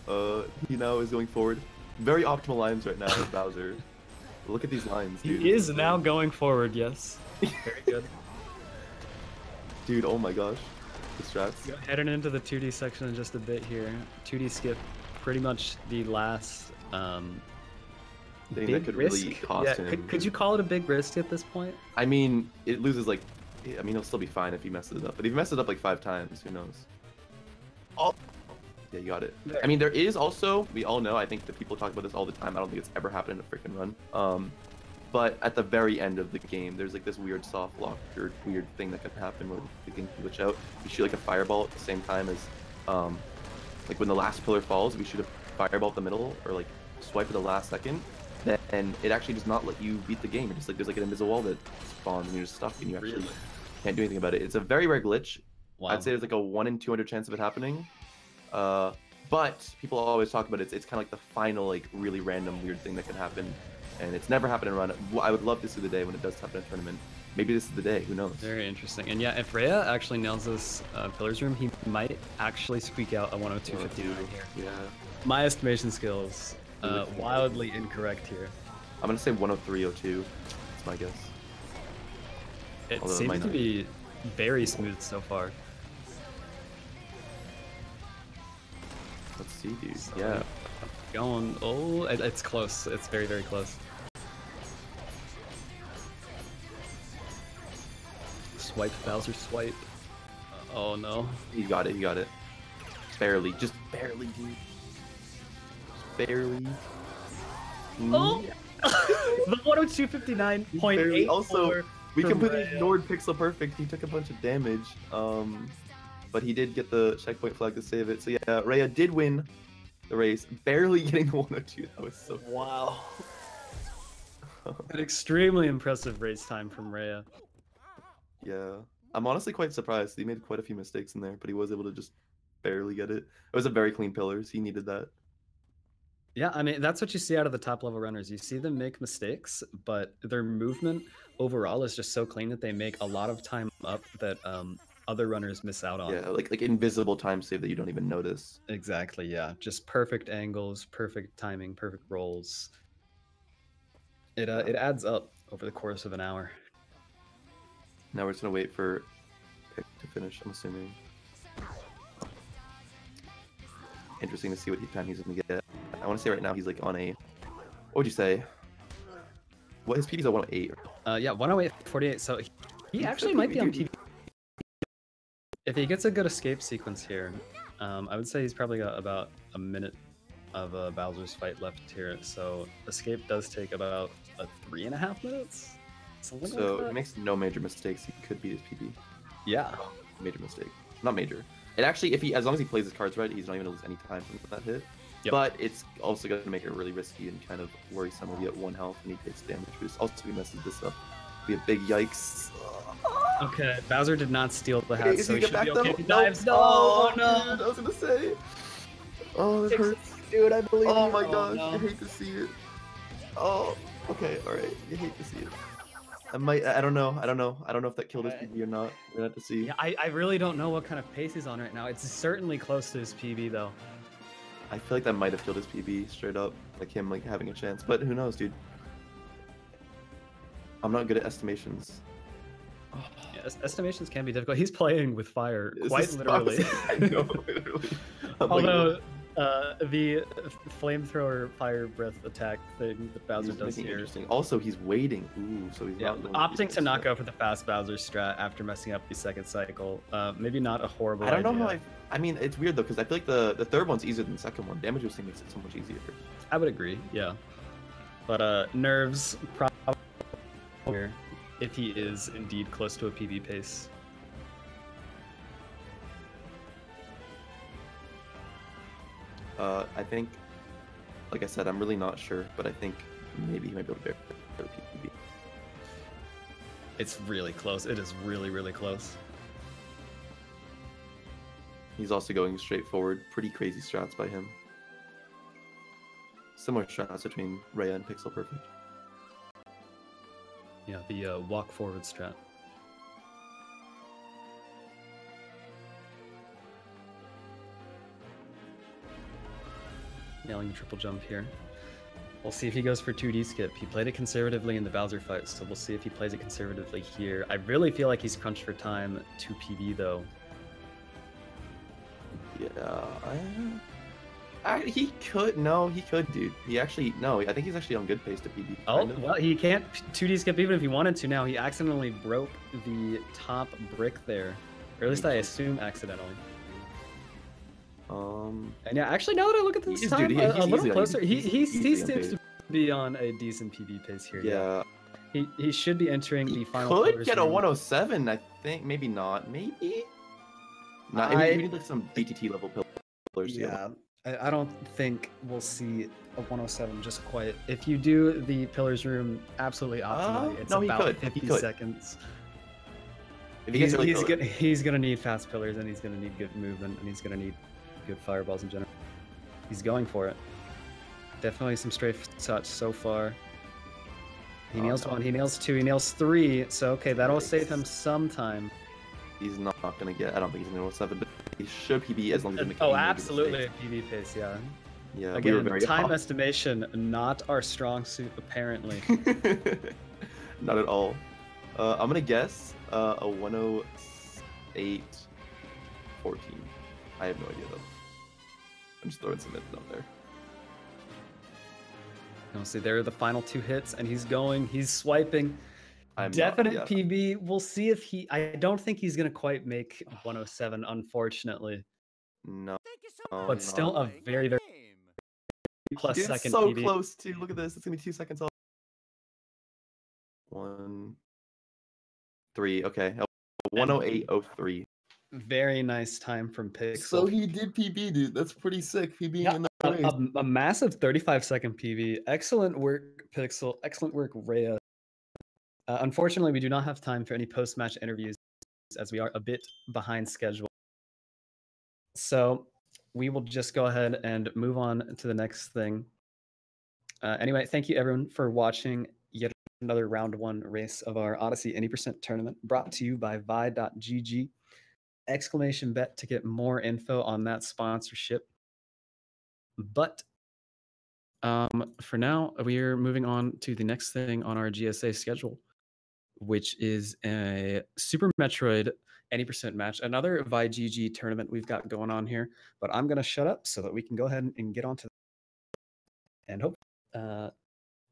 He now is going forward. Very optimal lines right now with Bowser. Look at these lines, dude. He is now going forward. Yes. Very good. Dude, oh my gosh. The strats. Heading into the 2D section in just a bit here. 2D skip, pretty much the last Thing big that could risk. really cost him. Could you call it a big risk at this point? I mean, it loses like. I mean, he'll still be fine if he messes it up. But if he messes it up like 5 times, who knows? Oh. Yeah, you got it. There. I mean, there is also, we all know, I think that people talk about this all the time. I don't think it's ever happened in a freaking run. But at the very end of the game, there's like this weird soft lock or weird thing that can happen where the game can glitch out. You shoot like a fireball at the same time as, like when the last pillar falls, we shoot a fireball at the middle or like swipe at the last second. Then it actually does not let you beat the game. It's just like there's like an invisible wall that spawns and you're just stuck and you actually can't do anything about it. It's a very rare glitch. Wow. I'd say there's like a 1 in 200 chance of it happening. But people always talk about it. It's kind of like the final, like, really random, weird thing that can happen. And it's never happened in Run. I would love to see the day when it does happen in a tournament. Maybe this is the day. Who knows? Very interesting. And yeah, if Rhea actually nails this Pillars Room, he might actually squeak out a 102.59 here. Yeah. My estimation skills wildly incorrect here. I'm gonna say 103.02. That's my guess. It Although it seems might to not. be very smooth so far. Let's see, dude. So, Yeah. Going. Oh, it's close. It's very, very close. Swipe, Bowser, swipe. Oh no. He got it. He got it. Barely. Just barely, dude. Just barely. Oh! The 102.59.8. Also, we from completely Rhea. ignored Pixel Perfect. He took a bunch of damage. But he did get the checkpoint flag to save it. So yeah, Rhea did win the race, barely getting the 102. That was so Wow. An extremely impressive race time from Rhea. Yeah. I'm honestly quite surprised. He made quite a few mistakes in there, but he was able to just barely get it. It was a very clean pillars. He needed that. Yeah, I mean, that's what you see out of the top level runners. You see them make mistakes, but their movement overall is just so clean that they make a lot of time up that other runners miss out on. Yeah, like invisible time save that you don't even notice. Exactly, yeah. Just perfect angles, perfect timing, perfect rolls. It adds up over the course of an hour. Now we're just gonna wait for Pick to finish, I'm assuming. Interesting to see what time he's gonna get. I want to say right now he's like on a. What would you say? What his PB's at 108. Yeah, 108.48. So he actually might be on PB. If he gets a good escape sequence here, I would say he's probably got about a minute of Bowser's fight left here. So escape does take about 3.5 minutes. Something So like if that. he makes no major mistakes, he could beat his PB. Yeah. Major mistake. Not major. It actually, as long as he plays his cards right, he's not even gonna lose any time from that hit. Yep. But it's also gonna make it really risky and kind of worrisome. He'll be at 1 health and he takes damage boost. Also, he messes this up. Be a big yikes. Okay, Bowser did not steal the hat, Hey, is so he he get should back be though? okay. He No, dives. no, Oh no! dude, I was gonna say. Oh, that hurts. Dude, I believe Oh you. my gosh, no. I hate to see it. Oh, okay, alright. You hate to see it. I don't know if that killed his PB or not. We're gonna have to see. Yeah, I really don't know what kind of pace he's on right now. It's certainly close to his PB though. I feel like that might have killed his PB straight up, like him like having a chance. But who knows, dude? I'm not good at estimations. Yeah, estimations can be difficult. He's playing with fire, This quite is- literally. I know, literally. I'm like, Although the flamethrower fire breath attack thing that Bowser he's does making it here. interesting. Also, he's waiting. Ooh, so he's Yeah, not going opting for to not this. go for the fast Bowser strat after messing up the second cycle. Maybe not a horrible I don't know idea. how I mean, it's weird though, because I feel like the third one's easier than the second one. Damage boosting makes it so much easier. I would agree, yeah. But nerves probably here if he is indeed close to a PB pace. I think, like I said, I'm really not sure, but I think maybe he might be able to bear the PB. It's really close. It is really, really close. He's also going straight forward. Pretty crazy strats by him. Similar strats between Rhea and Pixel Perfect. Yeah, the walk forward strat. Nailing the triple jump here. We'll see if he goes for 2D skip. He played it conservatively in the Bowser fight, so we'll see if he plays it conservatively here. I really feel like he's crunched for time to PB though. Yeah, he could. No, he could, dude. He actually, no, I think he's actually on good pace to PB. Oh, kind of. well, he can't 2D skip even if he wanted to now. He accidentally broke the top brick there. Or at least I assume accidentally. And yeah, actually, now that I look at this He's- time, dude, a he's little easy on- closer, he's he easy on seems pace. to be on a decent PB pace here. Yeah, He should be entering he the final. could pillars get a round. 107. I think maybe not. Maybe. Not. I- We need like some BTT level pillars. to get Yeah, I don't think we'll see a 107 just quite. If you do the pillars room absolutely optimally, it's no, he about could. He 50 could. seconds. If he gets early He's gonna need fast pillars, and he's gonna need good movement, and he's gonna need good fireballs in general. He's going for it. Definitely some strafe touch so far. He nails one, he nails two, he nails three. So, okay, that'll save him some time. He's not going to get, I don't think he's going to 7, but he should PB as long as he doesn't make Oh, any absolutely a mistakes. PB pace, yeah. Yeah, Again, we were very time off. estimation, not our strong suit, apparently. Not at all. I'm going to guess a 108-14. I have no idea, though. I'm just throwing some info out there. You'll see there are the final 2 hits, and he's swiping. Definite PB. We'll see if I don't think he's going to quite make 107, unfortunately. No. But still a very, very plus It's second so PB. close, too. Look at this. It's going to be 2 seconds off. 1, 3. Okay. 108.03. Very nice time from Pixel. So he did PB, dude. That's pretty sick. PB in the race. A massive 35-second PB. Excellent work, Pixel. Excellent work, Rhea. Unfortunately, we do not have time for any post-match interviews as we are a bit behind schedule. So we will just go ahead and move on to the next thing. Anyway, thank you everyone for watching yet another round 1 race of our Odyssey Any Percent tournament brought to you by vi.gg. Exclamation bet to get more info on that sponsorship. But for now, we're moving on to the next thing on our GSA schedule, which is a Super Metroid Any Percent match, another ViGG tournament we've got going on here. But I'm going to shut up so that we can go ahead and get on to and hope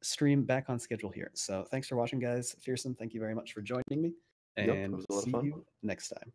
stream back on schedule here. So thanks for watching, guys. Fearsome, thank you very much for joining me, and it was a lot of see fun. you next time.